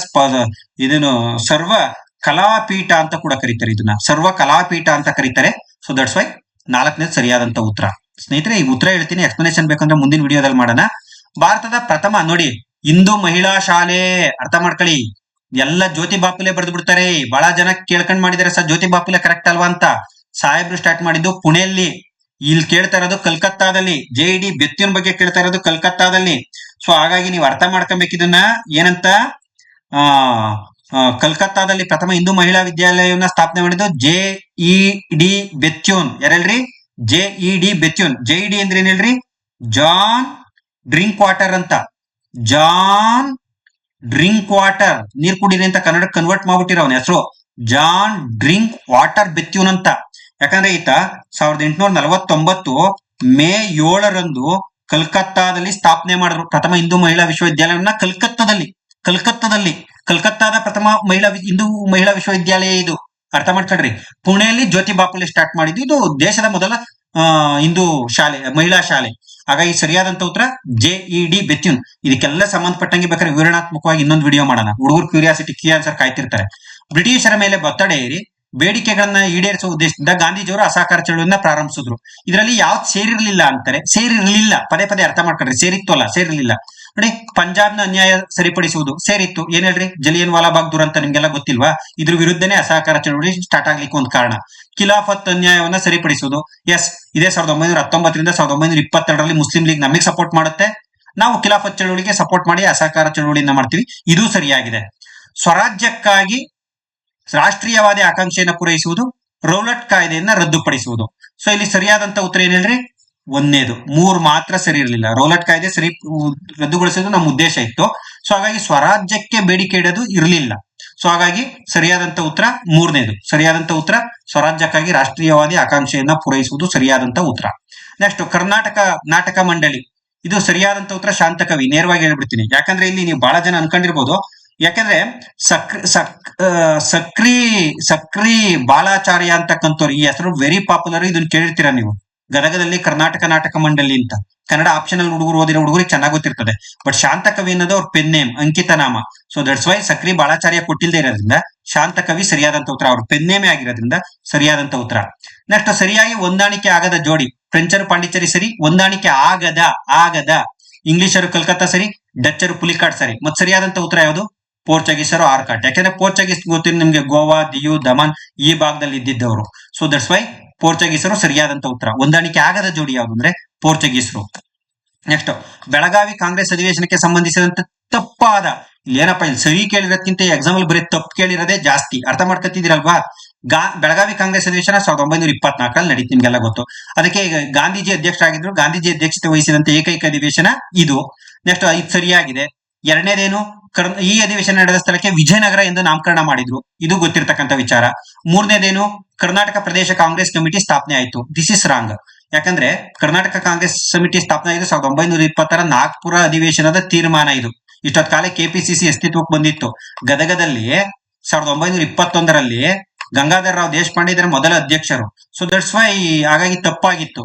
ಇದನ್ನು ಸರ್ವ ಕಲಾಪೀಠ ಅಂತ ಕೂಡ ಕರೀತಾರೆ. ಇದನ್ನ ಸರ್ವ ಕಲಾಪೀಠ ಅಂತ ಕರೀತಾರೆ. ಸೊ ದಟ್ಸ್ ವೈ 4ನೇದು ಸರಿಯಾದಂತ ಉತ್ತರ. ಸ್ನೇಹಿತರೆ, ಈ ಉತ್ತರ ಹೇಳ್ತೀನಿ, ಎಕ್ಸ್ಪ್ಲನೇಷನ್ ಬೇಕಂದ್ರೆ ಮುಂದಿನ ವಿಡಿಯೋದಲ್ಲಿ ಮಾಡೋಣ. ಭಾರತದ ಪ್ರಥಮ ನೋಡಿ ಹಿಂದೂ ಮಹಿಳಾ ಶಾಲೆ, ಅರ್ಥ ಮಾಡ್ಕೊಳ್ಳಿ. ಎಲ್ಲ ಜ್ಯೋತಿ ಬಾಪುಲೆ ಬರೆದು ಬಿಡ್ತಾರೆ. ಬಹಳ ಜನ ಕೇಳ್ಕೊಂಡ್ ಮಾಡಿದಾರೆ ಸರ್ ಜ್ಯೋತಿ ಬಾಪುಲೆ ಕರೆಕ್ಟ್ ಅಲ್ವಾ ಅಂತ. ಸಾಹೇಬ್ರು ಸ್ಟಾರ್ಟ್ ಮಾಡಿದ್ದು ಪುಣೆಯಲ್ಲಿ, ಇಲ್ಲಿ ಕೇಳ್ತಾ ಇರೋದು ಕಲ್ಕತ್ತಾದಲ್ಲಿ. JED ಬೆತ್ಯೂನ್ ಬಗ್ಗೆ ಕೇಳ್ತಾ ಇರೋದು ಕಲ್ಕತ್ತಾದಲ್ಲಿ. ಸೊ ಹಾಗಾಗಿ ನೀವು ಅರ್ಥ ಮಾಡ್ಕೊಬೇಕು ಇದನ್ನ ಏನಂತ. ಕಲ್ಕತ್ತಾದಲ್ಲಿ ಪ್ರಥಮ ಹಿಂದೂ ಮಹಿಳಾ ವಿದ್ಯಾಲಯವನ್ನ ಸ್ಥಾಪನೆ ಮಾಡಿದ್ದು JED ಬೆತ್ಯೂನ್. ಯಾರಲ್ರಿ? JED ಬೆತ್ಯೂನ್. JED ಅಂದ್ರೆ ಏನ್ ಹೇಳ್ರಿ? ಜಾನ್ ಡ್ರಿಂಕ್ ವಾಟರ್ ಅಂತ. ಜಾನ್ ಡ್ರಿಂಕ್ ವಾಟರ್, ನೀರ್ ಕುಡೀರಿ ಅಂತ ಕನ್ನಡ ಕನ್ವರ್ಟ್ ಮಾಡ್ಬಿಟ್ಟಿರೋ ಅವನ ಹೆಸರು ಜಾನ್ ಡ್ರಿಂಕ್ ವಾಟರ್ ಬೆತ್ಯೂನ್ ಅಂತ. ಯಾಕಂದ್ರೆ ಈತ 1849 ಮೇ 7ರಂದು ಕಲ್ಕತ್ತಾದಲ್ಲಿ ಸ್ಥಾಪನೆ ಮಾಡಿದ್ರು ಪ್ರಥಮ ಹಿಂದೂ ಮಹಿಳಾ ವಿಶ್ವವಿದ್ಯಾಲಯವನ್ನ. ಕಲ್ಕತ್ತಾದ ಪ್ರಥಮ ಹಿಂದೂ ಮಹಿಳಾ ವಿಶ್ವವಿದ್ಯಾಲಯ ಇದು. ಅರ್ಥ ಮಾಡ್ಕೊಳ್ರಿ. ಪುಣೆಯಲ್ಲಿ ಜ್ಯೋತಿ ಬಾಪುಲೆ ಸ್ಟಾರ್ಟ್ ಮಾಡಿದ್ದು. ಇದು ದೇಶದ ಮೊದಲ ಹಿಂದೂ ಶಾಲೆ, ಮಹಿಳಾ ಶಾಲೆ. ಹಾಗಾಗಿ ಸರಿಯಾದಂತ ಉತ್ತರ JED ಬೆತ್ಯೂನ್. ಇದಕ್ಕೆಲ್ಲ ಸಂಬಂಧಪಟ್ಟಂಗೆ ಬೇಕಾದ್ರೆ ವಿವರಣಾತ್ಮಕವಾಗಿ ಇನ್ನೊಂದು ವಿಡಿಯೋ ಮಾಡೋಣ. ಹುಡುಗರು ಕ್ಯೂರಿಯಾಸಿಟಿ ಕೀ ಆನ್ಸರ್ ಕಾಯ್ತಿರ್ತಾರೆ. ಬ್ರಿಟಿಷರ ಮೇಲೆ ಒತ್ತಡ ಏರಿ ಬೇಡಿಕೆಗಳನ್ನ ಈಡೇರಿಸುವ ಉದ್ದೇಶದಿಂದ ಗಾಂಧೀಜಿಯವರು ಅಸಹಕಾರ ಚಳವಳಿಯನ್ನ ಪ್ರಾರಂಭಿಸಿದ್ರು. ಇದರಲ್ಲಿ ಯಾವ್ದು ಸೇರಿರ್ಲಿಲ್ಲ ಅಂತಾರೆ. ಸೇರಿರ್ಲಿಲ್ಲ, ಪದೇ ಅರ್ಥ ಮಾಡ್ಕೊಳ್ರಿ. ಸೇರಿತ್ತು ಅಲ್ಲ, ಸೇರಿರ್ಲಿಲ್ಲ ನೋಡಿ. ಪಂಜಾಬ್ನ ಅನ್ಯಾಯ ಸರಿಪಡಿಸುವುದು ಸೇರಿತ್ತು. ಏನ್ ಹೇಳ್ರಿ? ಜಲಿಯನ್ ವಾಲಾಬಾಗ್ ದುರಂತ ನಿಮ್ಗೆಲ್ಲ ಗೊತ್ತಿಲ್ವಾ? ಇದ್ರ ವಿರುದ್ಧನೇ ಅಸಹಕಾರ ಚಳವಳಿ ಸ್ಟಾರ್ಟ್ ಆಗ್ಲಿಕ್ಕೆ ಒಂದು ಕಾರಣ. ಖಿಲಾಫತ್ ಅನ್ಯಾಯವನ್ನ ಸರಿಪಡಿಸುವುದು, ಎಸ್, ಇದೇ 1919ರಿಂದ 1922ರಲ್ಲಿ ಮುಸ್ಲಿಂ ಲೀಗ್ ನಮಗೆ ಸಪೋರ್ಟ್ ಮಾಡುತ್ತೆ. ನಾವು ಖಿಲಾಫತ್ ಚಳವಳಿಗೆ ಸಪೋರ್ಟ್ ಮಾಡಿ ಅಸಹಕಾರ ಚಳವಳಿಯನ್ನ ಮಾಡ್ತೀವಿ. ಇದು ಸರಿಯಾಗಿದೆ. ಸ್ವರಾಜ್ಯಕ್ಕಾಗಿ ರಾಷ್ಟ್ರೀಯವಾದಿ ಆಕಾಂಕ್ಷೆಯನ್ನು ಪೂರೈಸುವುದು, ರೌಲಟ್ ಕಾಯ್ದೆಯನ್ನ ರದ್ದುಪಡಿಸುವುದು. ಸೊ ಇಲ್ಲಿ ಸರಿಯಾದಂತ ಉತ್ತರ ಏನ್ ಹೇಳ್ರಿ? 1ನೇದು. 3 ಮಾತ್ರ ಸರಿ ಇರಲಿಲ್ಲ. ರೌಲಟ್ ಕಾಯ್ದೆ ರದ್ದುಗೊಳಿಸೋದು ನಮ್ಮ ಉದ್ದೇಶ ಇತ್ತು. ಸೊ ಹಾಗಾಗಿ ಸ್ವರಾಜ್ಯಕ್ಕೆ ಬೇಡಿಕೆ ಇಡೋದು ಇರಲಿಲ್ಲ. ಸೊ ಹಾಗಾಗಿ ಸರಿಯಾದಂತ ಉತ್ತರ 3ನೇದು. ಸರಿಯಾದಂತ ಉತ್ತರ ಸ್ವರಾಜ್ಯಕ್ಕಾಗಿ ರಾಷ್ಟ್ರೀಯವಾದಿ ಆಕಾಂಕ್ಷೆಯನ್ನ ಪೂರೈಸುವುದು ಸರಿಯಾದಂತ ಉತ್ತರ. ನೆಕ್ಸ್ಟ್ ಕರ್ನಾಟಕ ನಾಟಕ ಮಂಡಳಿ, ಇದು ಸರಿಯಾದಂತ ಉತ್ತರ ಶಾಂತಕವಿ. ನೇರವಾಗಿ ಹೇಳ್ಬಿಡ್ತೀನಿ, ಯಾಕಂದ್ರೆ ಇಲ್ಲಿ ನೀವು ಬಹಳ ಜನ ಅನ್ಕೊಂಡಿರ್ಬೋದು. ಯಾಕಂದ್ರೆ ಸಕ್ರಿ ಬಾಲಾಚಾರ್ಯ ಅಂತಕ್ಕಂಥವ್ರು ಈ ಹೆಸರು ವೆರಿ ಪಾಪ್ಯುಲರ್. ಇದನ್ನ ಕೇಳಿರ್ತೀರಾ ನೀವು. ಗದಗದಲ್ಲಿ ಕರ್ನಾಟಕ ನಾಟಕ ಮಂಡಳಿ ಅಂತ. ಕನ್ನಡ ಆಪ್ಷನಲ್ ಹುಡುಗರು ಓದಿರೋ ಹುಡುಗರಿಗೆ ಚೆನ್ನಾಗಿ ಗೊತ್ತಿರ್ತದೆ. ಬಟ್ ಶಾಂತಕವಿ ಅನ್ನೋದು ಅವ್ರ ಪೆನ್ ನೇಮ್, ಅಂಕಿತ ನಾಮ. ಸೊ ದಟ್ಸ್ ವೈ ಸಕ್ರಿ ಬಾಳಾಚಾರ್ಯ ಕೊಟ್ಟಿಲ್ಲದೆ ಇರೋದ್ರಿಂದ ಶಾಂತಕವಿ ಸರಿಯಾದಂತ ಉತ್ತರ. ಅವ್ರ ಪೆನ್ ನೇಮೇ ಆಗಿರೋದ್ರಿಂದ ಸರಿಯಾದಂತ ಉತ್ತರ. ನೆಕ್ಸ್ಟ್, ಸರಿಯಾಗಿ ಹೊಂದಾಣಿಕೆ ಆಗದ ಜೋಡಿ. ಫ್ರೆಂಚರು ಪಾಂಡಿಚೇರಿ ಸರಿ, ಹೊಂದಾಣಿಕೆ ಆಗದ. ಇಂಗ್ಲಿಷರು ಕಲ್ಕತ್ತಾ ಸರಿ, ಡಚ್ಚರು ಪುಲಿಕಾಡ್ ಸರಿ. ಮತ್ತೆ ಸರಿಯಾದಂತ ಉತ್ತರ ಯಾವುದು? ಪೋರ್ಚುಗೀಸರು ಆರ್ಕಾಟ್. ಯಾಕಂದ್ರೆ ಪೋರ್ಚುಗೀಸ್ ಗೊತ್ತಿಲ್ಲ ನಿಮ್ಗೆ, ಗೋವಾ, ದಿಯು, ದಮನ್ ಈ ಭಾಗದಲ್ಲಿ ಇದ್ದಿದ್ದವರು. ಸೊ ದಟ್ಸ್ ವೈ ಪೋರ್ಚುಗೀಸರು ಸರಿಯಾದಂತ ಉತ್ತರ. ಹೊಂದಾಣಿಕೆ ಆಗದ ಜೋಡಿ ಯಾವುದು ಅಂದ್ರೆ ಪೋರ್ಚುಗೀಸರು. ನೆಕ್ಸ್ಟ್, ಬೆಳಗಾವಿ ಕಾಂಗ್ರೆಸ್ ಅಧಿವೇಶನಕ್ಕೆ ಸಂಬಂಧಿಸಿದಂತೆ ತಪ್ಪಾದ. ಇಲ್ಲಿ ಏನಪ್ಪಾ, ಇಲ್ಲಿ ಸರಿ ಕೇಳಿರೋದಕ್ಕಿಂತ ಎಕ್ಸಾಮ್ ಅಲ್ಲಿ ಬರೀ ತಪ್ಪು ಕೇಳಿರೋದೇ ಜಾಸ್ತಿ. ಅರ್ಥ ಮಾಡ್ಕೊತಿದ್ದೀರಲ್ವಾ? ಬೆಳಗಾವಿ ಕಾಂಗ್ರೆಸ್ ಅಧಿವೇಶನ 1924 ನಡೀತು, ನಿಮ್ಗೆಲ್ಲ ಗೊತ್ತು. ಅದಕ್ಕೆ ಗಾಂಧೀಜಿ ಅಧ್ಯಕ್ಷರಾಗಿದ್ರು. ಗಾಂಧೀಜಿ ಅಧ್ಯಕ್ಷತೆ ವಹಿಸಿದಂತೆ ಏಕೈಕ ಅಧಿವೇಶನ ಇದು. ನೆಕ್ಸ್ಟ್, ಇದು ಸರಿಯಾಗಿದೆ. ಎರಡನೇದೇನು, ಈ ಅಧಿವೇಶನ ನಡೆದ ಸ್ಥಳಕ್ಕೆ ವಿಜಯನಗರ ಎಂದು ನಾಮಕರಣ ಮಾಡಿದ್ರು. ಇದು ಗೊತ್ತಿರತಕ್ಕಂತ ವಿಚಾರ. ಮೂರನೇದೇನು, ಕರ್ನಾಟಕ ಪ್ರದೇಶ ಕಾಂಗ್ರೆಸ್ ಕಮಿಟಿ ಸ್ಥಾಪನೆ ಆಯಿತು. This is wrong. ಯಾಕಂದ್ರೆ ಕರ್ನಾಟಕ ಕಾಂಗ್ರೆಸ್ ಸಮಿತಿ ಸ್ಥಾಪನೆ ಆಯಿತು 1920 ನಾಗ್ಪುರ ಅಧಿವೇಶನದ ತೀರ್ಮಾನ ಇದು. ಇಷ್ಟೊತ್ ಕಾಲ ಕೆಪಿಸಿಸಿ ಅಸ್ತಿತ್ವಕ್ಕೆ ಬಂದಿತ್ತು. ಗದಗದಲ್ಲಿ 1921ರಲ್ಲಿ ಗಂಗಾಧರ ರಾವ್ ದೇಶಪಾಂಡೆ ಇದರ ಮೊದಲ ಅಧ್ಯಕ್ಷರು. ಸೊ ದಟ್ಸ್ ವೈ ಹಾಗಾಗಿ ತಪ್ಪಾಗಿತ್ತು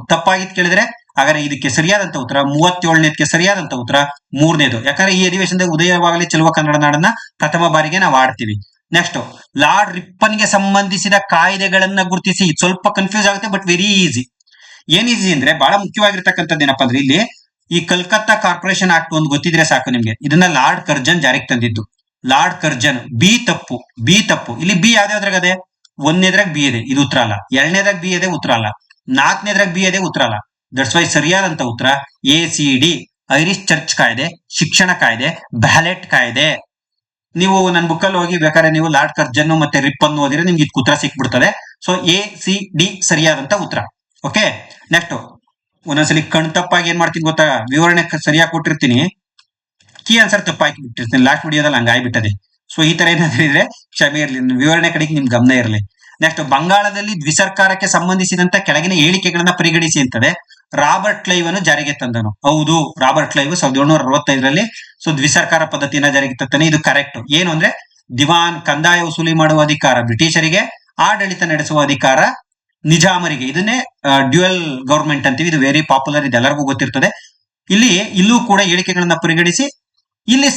ಕೇಳಿದ್ರೆ ಹಾಗಾದ್ರೆ ಇದಕ್ಕೆ ಸರಿಯಾದಂತ ಉತ್ತರ 37ನೇದಕ್ಕೆ ಸರಿಯಾದಂತ ಉತ್ತರ ಮೂರನೇದು. ಯಾಕಂದ್ರೆ ಈ ಅಧಿವೇಶನದಲ್ಲಿ ಉದಯವಾಗಲಿ ಚೆಲುವ ಕನ್ನಡ ನಾಡನ್ನ ಪ್ರಥಮ ಬಾರಿಗೆ ನಾವು ಆಡ್ತೀವಿ. ನೆಕ್ಸ್ಟ್, ಲಾರ್ಡ್ ರಿಪ್ಪನ್ಗೆ ಸಂಬಂಧಿಸಿದ ಕಾಯ್ದೆಗಳನ್ನ ಗುರುತಿಸಿ. ಸ್ವಲ್ಪ ಕನ್ಫ್ಯೂಸ್ ಆಗುತ್ತೆ, ಬಟ್ ವೆರಿ ಈಸಿ. ಏನ್ ಈಸಿ ಅಂದ್ರೆ ಬಹಳ ಮುಖ್ಯವಾಗಿರ್ತಕ್ಕಂಥದ್ದು ಏನಪ್ಪಾ ಅಂದ್ರೆ, ಇಲ್ಲಿ ಈ ಕಲ್ಕತ್ತಾ ಕಾರ್ಪೊರೇಷನ್ ಆಕ್ಟ್ ಒಂದು ಗೊತ್ತಿದ್ರೆ ಸಾಕು ನಿಮ್ಗೆ. ಇದನ್ನ ಲಾರ್ಡ್ ಕರ್ಜನ್ ಜಾರಿಗೆ ತಂದಿದ್ದು. Lord Curzon. ಬಿ ತಪ್ಪು. ಇಲ್ಲಿ ಬಿ ಯಾವ್ದಾದ್ರಾಗದೆ? ಒಂದನೇದ್ರಾಗ ಬಿ ಇದೆ, ಇದು ಉತ್ತರ ಅಲ್ಲ. ಎರಡನೇದ್ರಾಗ ಬಿ ಇದೆ, ಉತ್ತರ ಅಲ್ಲ. ನಾಲ್ಕನೇದ್ರಾಗ ಬಿ ಇದೆ, ಉತ್ತರ ಅಲ್ಲ. ದಟ್ಸ್ ವೈ ಸರಿಯಾದಂತ ಉತ್ತರ ACD, ಐರಿಷ್ ಚರ್ಚ್ ಕಾಯ್ದೆ, ಶಿಕ್ಷಣ ಕಾಯ್ದೆ, ಬ್ಯಾಲೆಟ್ ಕಾಯ್ದೆ. ನೀವು ನನ್ನ ಬುಕ್ಕಲ್ಲಿ ಹೋಗಿ ಬೇಕಾದ್ರೆ ನೀವು ಲಾರ್ಡ್ ಕರ್ಜನ್ ಮತ್ತೆ ರಿಪ್ಪನ್ ಓದಿದ್ರೆ ನಿಮ್ಗೆ ಇದಕ್ಕೆ ಉತ್ತರ ಸಿಕ್ಬಿಡ್ತದೆ. ಸೊ ACD ಸರಿಯಾದಂತ ಉತ್ತರ. ಓಕೆ. ನೆಕ್ಸ್ಟ್, ಒಂದೊಂದ್ಸಲಿ ಕಣ್ ತಪ್ಪಾಗಿ ಏನ್ ಮಾಡ್ತೀನಿ ಗೊತ್ತಾ, ವಿವರಣೆ ಸರಿಯಾಗಿ ಕೊಟ್ಟಿರ್ತೀನಿ, ಕೀ ಆನ್ಸರ್ ತಪ್ಪಾಗಿ ಬಿಟ್ಟಿರ್ತೀನಿ. ಲಾಸ್ಟ್ ವಿಡಿಯೋದಲ್ಲಿ ಹಂಗಾಗ್ಬಿಟ್ಟದೆ. ಸೊ ಈ ತರ ಏನಾದ್ರೂ ಇದ್ರೆ ಕ್ಷಮೆ ಇರಲಿ, ವಿವರಣೆ ಕಡೆಗೆ ನಿಮ್ ಗಮನ ಇರಲಿ. ನೆಕ್ಸ್ಟ್, ಬಂಗಾಳದಲ್ಲಿ ದ್ವಿಸರ್ಕಾರಕ್ಕೆ ಸಂಬಂಧಿಸಿದಂತ ಕೆಳಗಿನ ಹೇಳಿಕೆಗಳನ್ನ ಪರಿಗಣಿಸಿ ಅಂತದೆ. ರಾಬರ್ಟ್ ಕ್ಲೈವ್ ಅನ್ನು ಜಾರಿಗೆ ತಂದನು. ಹೌದು, ರಾಬರ್ಟ್ ಕ್ಲೈವ್ 1765ರಲ್ಲಿ ಸೊ ದ್ವಿಸರ್ಕಾರ ಪದ್ಧತಿಯನ್ನ ಜಾರಿಗೆ ತಂತಾನೆ. ಇದು ಕರೆಕ್ಟ್. ಏನು ಅಂದ್ರೆ, ದಿವಾನ್ ಕಂದಾಯ ವಸೂಲಿ ಮಾಡುವ ಅಧಿಕಾರ ಬ್ರಿಟಿಷರಿಗೆ, ಆಡಳಿತ ನಡೆಸುವ ಅಧಿಕಾರ ನಿಜಾಮರಿಗೆ. ಇದನ್ನೇ ಡ್ಯುಯಲ್ ಗವರ್ಮೆಂಟ್ ಅಂತೀವಿ. ಇದು ವೆರಿ ಪಾಪ್ಯುಲರ್, ಇದೆಲ್ಲರಿಗೂ ಗೊತ್ತಿರ್ತದೆ. ಇಲ್ಲೂ ಕೂಡ ಹೇಳಿಕೆಗಳನ್ನ ಪರಿಗಣಿಸಿ ಇಲ್ಲಿ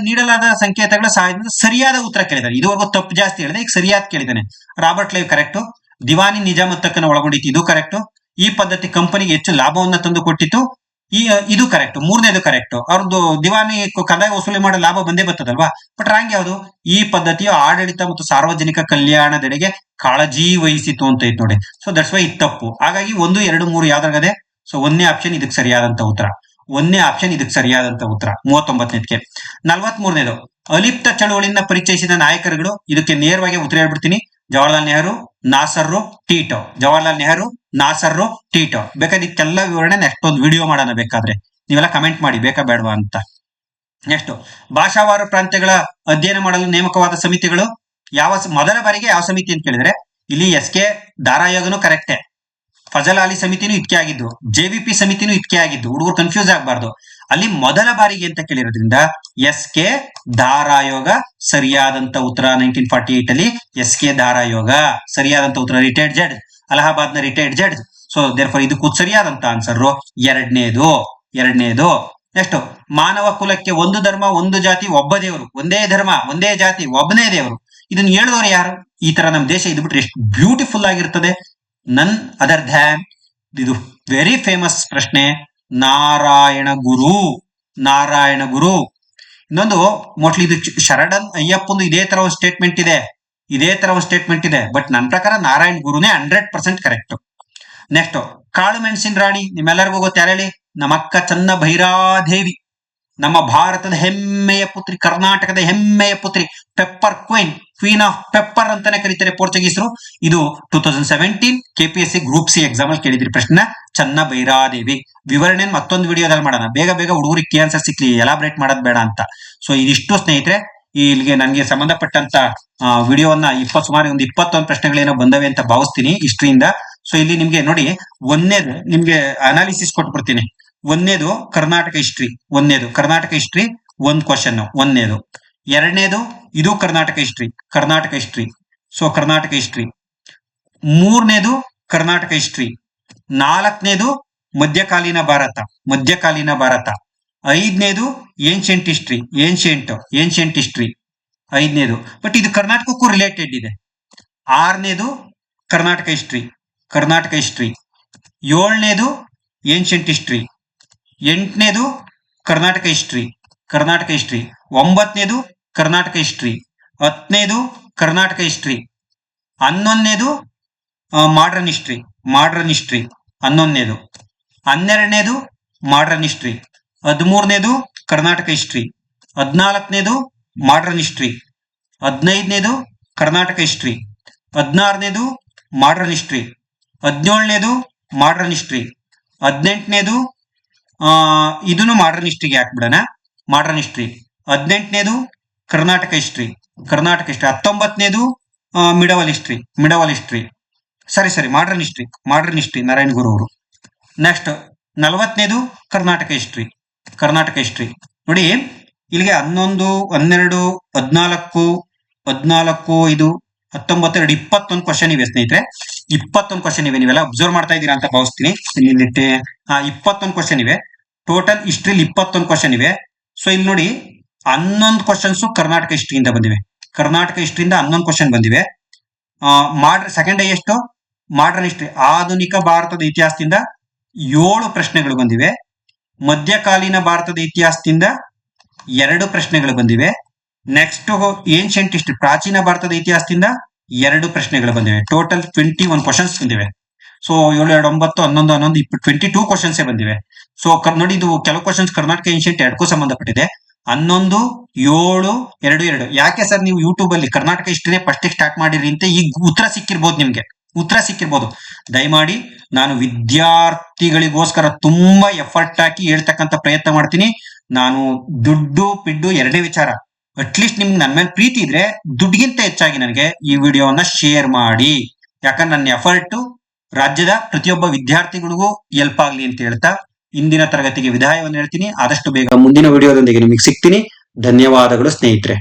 ನೀಡಲಾದ ಸಂಕೇತಗಳ ಸಹಾಯದಿಂದ ಸರಿಯಾದ ಉತ್ತರ ಕೇಳಿದ್ದಾರೆ. ಇದುವರೆಗೂ ತಪ್ಪು ಜಾಸ್ತಿ ಹೇಳಿದೆ, ಈಗ ಸರಿಯಾದ ಕೇಳಿದ್ದಾನೆ. Robert Clive correct. ದಿವಾನಿ ನಿಜಾಮತ್ತಕ್ಕನ್ನು ಒಳಗೊಂಡಿತ್ತು, ಇದು ಕರೆಕ್ಟ್. ಈ ಪದ್ಧತಿ ಕಂಪನಿಗೆ ಹೆಚ್ಚು ಲಾಭವನ್ನ ತಂದು ಕೊಟ್ಟಿತ್ತು, ಇದು ಕರೆಕ್ಟ್. ಮೂರನೇದು ಕರೆಕ್ಟ್. ಅವ್ರದ್ದು ದಿವಾನಿ ಕಂದಾಯ ವಸೂಲಿ ಮಾಡೋ ಲಾಭ ಬಂದೇ ಬರ್ತದಲ್ವಾ. ಬಟ್ ರಾಂಗ್ ಯಾವುದು? ಈ ಪದ್ಧತಿಯು ಆಡಳಿತ ಮತ್ತು ಸಾರ್ವಜನಿಕ ಕಲ್ಯಾಣದೆಡೆಗೆ ಕಾಳಜಿ ವಹಿಸಿತು ಅಂತ ಐತೆ ನೋಡಿ. ಸೊ ದಟ್ಸ್ ವೈ ಇದು ತಪ್ಪು. ಹಾಗಾಗಿ 1, 2, 3 ಯಾವ್ದಾಗದೆ? ಸೊ ಒಂದನೇ ಆಪ್ಷನ್ ಇದಕ್ಕೆ ಸರಿಯಾದಂತ ಉತ್ತರ. 39ನೇದಕ್ಕೆ. 43ನೇದು, ಅಲಿಪ್ತ ಚಳುವಳಿಯಿಂದ ಪರಿಚಯಿಸಿದ ನಾಯಕರುಗಳು. ಇದಕ್ಕೆ ನೇರವಾಗಿ ಉತ್ತರ ಹೇಳ್ಬಿಡ್ತೀನಿ. ಜವಾಹರ್ಲಾಲ್ ನೆಹರು, ನಾಸರ್, ಟಿಟೋ. ಬೇಕಾದ್ರೆ ಇದಕ್ಕೆಲ್ಲ ವಿವರಣೆ ನೆಕ್ಸ್ಟ್ ಒಂದು ವಿಡಿಯೋ ಮಾಡೋಣ, ಬೇಕಾದ್ರೆ ನೀವೆಲ್ಲ ಕಮೆಂಟ್ ಮಾಡಿ ಬೇಕಾ ಬೇಡವಾ ಅಂತ. ನೆಕ್ಸ್ಟ್, ಭಾಷಾವಾರು ಪ್ರಾಂತ್ಯಗಳ ಅಧ್ಯಯನ ಮಾಡಲು ನೇಮಕವಾದ ಸಮಿತಿಗಳು. ಮೊದಲ ಬಾರಿಗೆ ಯಾವ ಸಮಿತಿ ಅಂತ ಕೇಳಿದ್ರೆ ಇಲ್ಲಿ SK ದಾರಾಯೋಗನು ಕರೆಕ್ಟೇ, ಫಜಲ್ ಅಲಿ ಸಮಿತಿನೂ ಇದಕ್ಕೆ ಆಗಿದ್ದು, JVP ಸಮಿತಿನೂ ಇದಕ್ಕೆ ಆಗಿದ್ದು. ಹುಡುಗರು ಕನ್ಫ್ಯೂಸ್ ಆಗಬಾರ್ದು. ಅಲ್ಲಿ ಮೊದಲ ಬಾರಿಗೆ ಅಂತ ಕೇಳಿರೋದ್ರಿಂದ SK ದಾರಾಯೋಗ ಸರಿಯಾದಂತ ಉತ್ತರ. 1948 ಅಲ್ಲಿ SK ದಾರಾಯೋಗ ಸರಿಯಾದಂತ ಉತ್ತರ. ರಿಟೈರ್ಡ್ ಜಡ್ಜ್, ಅಲಹಾಬಾದ್ ನ ರಿಟೈರ್ಡ್ ಜಡ್ಜ್. ಸೊ ದೇರ್ಫೋರ್ ಇದಕ್ಕೂ ಸರಿಯಾದಂತ ಆನ್ಸರ್ ಎರಡನೇದು. ನೆಕ್ಸ್ಟ್, ಮಾನವ ಕುಲಕ್ಕೆ ಒಂದು ಧರ್ಮ, ಒಂದು ಜಾತಿ, ಒಬ್ಬ ದೇವರು. ಒಂದೇ ಧರ್ಮ, ಒಂದೇ ಜಾತಿ, ಒಬ್ಬನೇ ದೇವರು. ಇದನ್ನ ಹೇಳಿದವರು ಯಾರು? ಈ ತರ ನಮ್ಮ ದೇಶ ಇದು ಬಿಟ್ರೆ ಎಷ್ಟು ಬ್ಯೂಟಿಫುಲ್ ಆಗಿರ್ತದೆ. ನನ್ ಅದರ್ ಧ್ಯಾನ್, ಇದು ವೆರಿ ಫೇಮಸ್ ಪ್ರಶ್ನೆ, ನಾರಾಯಣ ಗುರು. ಇನ್ನೊಂದು ಮೋಸ್ಟ್ಲಿ ಇದು ಶರಡನ್ ಅಯ್ಯಪ್ಪಂದು ಇದೇ ತರ ಒಂದು ಸ್ಟೇಟ್ಮೆಂಟ್ ಇದೆ. ಬಟ್ ನನ್ನ ಪ್ರಕಾರ ನಾರಾಯಣ ಗುರುನೇ 100% ಕರೆಕ್ಟ್. ನೆಕ್ಸ್ಟ್, ಕಾಳು ಮೆಣಸಿನ ರಾಣಿ ನಿಮ್ಮೆಲ್ಲರಿಗೂ ಗೊತ್ತು, ಯಾರು ಹೇಳಿ? ನಮ್ಮ ಅಕ್ಕ ಚನ್ನ ಭೈರಾದೇವಿ. ನಮ್ಮ ಭಾರತದ ಹೆಮ್ಮೆಯ ಪುತ್ರಿ, ಕರ್ನಾಟಕದ ಹೆಮ್ಮೆಯ ಪುತ್ರಿ, ಪೆಪ್ಪರ್ ಕ್ವೀನ್ ಆಫ್ ಪೆಪ್ಪರ್ ಅಂತಾನೆ ಕರೀತಾರೆ ಪೋರ್ಚುಗೀಸರು. ಇದು 2017 KPSC ಗ್ರೂಪ್ C ಎಕ್ಸಾಮ್ ಅಲ್ಲಿ ಕೇಳಿದ್ರಿ ಪ್ರಶ್ನೆ, ಚನ್ನ ಭೈರಾದೇವಿ. ವಿವರಣೆ ಮತ್ತೊಂದು ವಿಡಿಯೋದಲ್ಲಿ ಮಾಡೋಣ. ಬೇಗ ಹುಡುಗರಿಗೆ ಕೀ ಆನ್ಸರ್ ಸಿಕ್ಲಿ, ಎಲಾಬ್ರೇಟ್ ಮಾಡೋದ್ ಬೇಡ ಅಂತ. ಸೊ ಇದಿಷ್ಟು ಸ್ನೇಹಿತರೆ, ಇಲ್ಲಿಗೆ ನನಗೆ ಸಂಬಂಧಪಟ್ಟಂತ ವಿಡಿಯೋವನ್ನ ಸುಮಾರು ಒಂದು 21 ಪ್ರಶ್ನೆಗಳೇನೋ ಬಂದವೆ ಅಂತ ಭಾವಿಸ್ತೀನಿ ಹಿಸ್ಟ್ರಿಯಿಂದ. ಸೊ ಇಲ್ಲಿ ನಿಮ್ಗೆ ನೋಡಿ, ಒಂದನೇದು ನಿಮ್ಗೆ ಅನಾಲಿಸಿಸ್ ಕೊಟ್ಬಿಡ್ತೀನಿ. ಒಂದನೇದು ಕರ್ನಾಟಕ ಹಿಸ್ಟ್ರಿ, ಒಂದು ಕ್ವಶನ್ ಒಂದನೇದು. ಎರಡನೇದು ಇದು Karnataka history. So Karnataka history. ಮೂರನೇದು ಕರ್ನಾಟಕ ಹಿಸ್ಟ್ರಿ. 4ನೇದು ಮಧ್ಯಕಾಲೀನ ಭಾರತ, ಮಧ್ಯಕಾಲೀನ ಭಾರತ. 5ನೇದು ಏನ್ಷಿಯಂಟ್ ಹಿಸ್ಟ್ರಿ, ಏನ್ಷಿಯಂಟ್ ಹಿಸ್ಟ್ರಿ 5ನೇದು. ಬಟ್ ಇದು ಕರ್ನಾಟಕಕ್ಕೂ ರಿಲೇಟೆಡ್ ಇದೆ. 6ನೇದು ಕರ್ನಾಟಕ ಹಿಸ್ಟ್ರಿ, 7ನೇದು ಏನ್ಷಿಯಂಟ್ ಹಿಸ್ಟ್ರಿ, 8ನೇದು ಕರ್ನಾಟಕ ಹಿಸ್ಟ್ರಿ, 9ನೇದು ಕರ್ನಾಟಕ ಹಿಸ್ಟ್ರಿ, 10ನೇದು ಕರ್ನಾಟಕ ಹಿಸ್ಟ್ರಿ, 11ನೇದು ಮಾಡರ್ನ್ ಹಿಸ್ಟ್ರಿ, 11ನೇದು, 12ನೇದು ಮಾಡರ್ನ್ ಹಿಸ್ಟ್ರಿ, 13ನೇದು ಕರ್ನಾಟಕ ಹಿಸ್ಟ್ರಿ, 14ನೇದು ಮಾಡರ್ನ್ ಹಿಸ್ಟ್ರಿ, 15ನೇದು ಕರ್ನಾಟಕ ಹಿಸ್ಟ್ರಿ, 16ನೇದು ಮಾಡರ್ನ್ ಹಿಸ್ಟ್ರಿ, 17ನೇದು ಮಾಡರ್ನ್ ಹಿಸ್ಟ್ರಿ, 18ನೇದು ಇದನ್ನು ಮಾಡರ್ನ್ ಹಿಸ್ಟ್ರಿಗೆ ಹಾಕ್ಬಿಡೋಣ, ಮಾಡರ್ನ್ ಹಿಸ್ಟ್ರಿ, 18ನೇದು ಕರ್ನಾಟಕ ಹಿಸ್ಟ್ರಿ, 19ನೇದು ಮಿಡವಲ್ ಹಿಸ್ಟ್ರಿ, ಸರಿ ಮಾಡರ್ನ್ ಹಿಸ್ಟ್ರಿ ನಾರಾಯಣ್ ಗುರು ಅವರು. ನೆಕ್ಸ್ಟ್ 40ನೇದು ಕರ್ನಾಟಕ ಹಿಸ್ಟ್ರಿ. ನೋಡಿ ಇಲ್ಲಿಗೆ 11, 12, 14, 5, 19, 21 ಕ್ವಶನ್ ಇವೆ ಸ್ನೇಹಿತರೆ. 21 ಕ್ವಶನ್ ಇವೆ. ನೀವೆಲ್ಲ ಅಬ್ಸರ್ವ್ ಮಾಡ್ತಾ ಇದ್ದೀರಾ ಅಂತ ಭಾವಿಸ್ತೀನಿ. 21 ಕ್ವಶನ್ ಇವೆ. ಟೋಟಲ್ ಹಿಸ್ಟ್ರಿಲಿ 21 ಕ್ವಶನ್ ಇವೆ. ಸೊ ಇಲ್ಲಿ ನೋಡಿ 11 ಕ್ವಶನ್ಸ್ ಕರ್ನಾಟಕ ಹಿಸ್ಟ್ರಿಯಿಂದ ಬಂದಿವೆ. 11 ಕ್ವಶನ್ ಬಂದಿವೆ. ಸೆಕೆಂಡ್ ಹೈಯೆಸ್ಟ್ ಮಾಡರ್ನ್ ಹಿಸ್ಟ್ರಿ, ಆಧುನಿಕ ಭಾರತದ ಇತಿಹಾಸದಿಂದ 7 ಪ್ರಶ್ನೆಗಳು ಬಂದಿವೆ. ಮಧ್ಯಕಾಲೀನ ಭಾರತದ ಇತಿಹಾಸದಿಂದ 2 ಪ್ರಶ್ನೆಗಳು ಬಂದಿವೆ. ನೆಕ್ಸ್ಟ್ ಏನ್ಷಿಯಂಟ್ ಹಿಸ್ಟ್ರಿ, ಪ್ರಾಚೀನ ಭಾರತದ ಇತಿಹಾಸದಿಂದ 2 ಪ್ರಶ್ನೆಗಳು ಬಂದಿವೆ. ಟೋಟಲ್ 21 ಕ್ವಶನ್ಸ್ ಬಂದಿವೆ. ಸೊ 7, 2, 9, 11, 11, 22 ಕ್ವಶನ್ಸ್ ಬಂದಿವೆ. ಸೊ ನೋಡಿ ಇದು ಕೆಲವು ಕ್ವಶನ್ಸ್ ಕರ್ನಾಟಕ ಏನ್ಷಿಯಂಟ್ 2ಕ್ಕೂ ಸಂಬಂಧಪಟ್ಟಿದೆ. 11, 7, 2, 2. ಯಾಕೆ ಸರ್ ನೀವು ಯೂಟ್ಯೂಬ್ ಅಲ್ಲಿ ಕರ್ನಾಟಕ ಹಿಸ್ಟ್ರಿನೇ ಫಸ್ಟ್ ಸ್ಟಾರ್ಟ್ ಮಾಡಿರಿ ಅಂತ ಈಗ ಉತ್ತರ ಸಿಕ್ಕಿರ್ಬೋದು. ದಯಮಾಡಿ ನಾನು ವಿದ್ಯಾರ್ಥಿಗಳಿಗೋಸ್ಕರ ತುಂಬಾ ಎಫರ್ಟ್ ಹಾಕಿ ಹೇಳ್ತಕ್ಕಂಥ ಪ್ರಯತ್ನ ಮಾಡ್ತೀನಿ. ನಾನು ದುಡ್ಡು ಪಿಡ್ಡು ಎರಡನೇ ವಿಚಾರ. ಅಟ್ಲೀಸ್ಟ್ ನಿಮ್ಗೆ ನನ್ನ ಮೇಲೆ ಪ್ರೀತಿ ಇದ್ರೆ ದುಡ್ಡಿಗಿಂತ ಹೆಚ್ಚಾಗಿ ನನಗೆ ಈ ವಿಡಿಯೋವನ್ನ ಶೇರ್ ಮಾಡಿ. ಯಾಕಂದ್ರೆ ನನ್ನ ಎಫರ್ಟ್ ರಾಜ್ಯದ ಪ್ರತಿಯೊಬ್ಬ ವಿದ್ಯಾರ್ಥಿಗಳಿಗೂ ಹೆಲ್ಪ್ ಆಗ್ಲಿ ಅಂತ ಹೇಳ್ತಾ ಇಂದಿನ ತರಗತಿಗೆ ವಿದಾಯವನ್ನು ಹೇಳ್ತೀನಿ. ಆದಷ್ಟು ಬೇಗ ಮುಂದಿನ ವಿಡಿಯೋದೊಂದಿಗೆ ನಿಮಗೆ ಸಿಗ್ತೀನಿ. ಧನ್ಯವಾದಗಳು ಸ್ನೇಹಿತರೆ.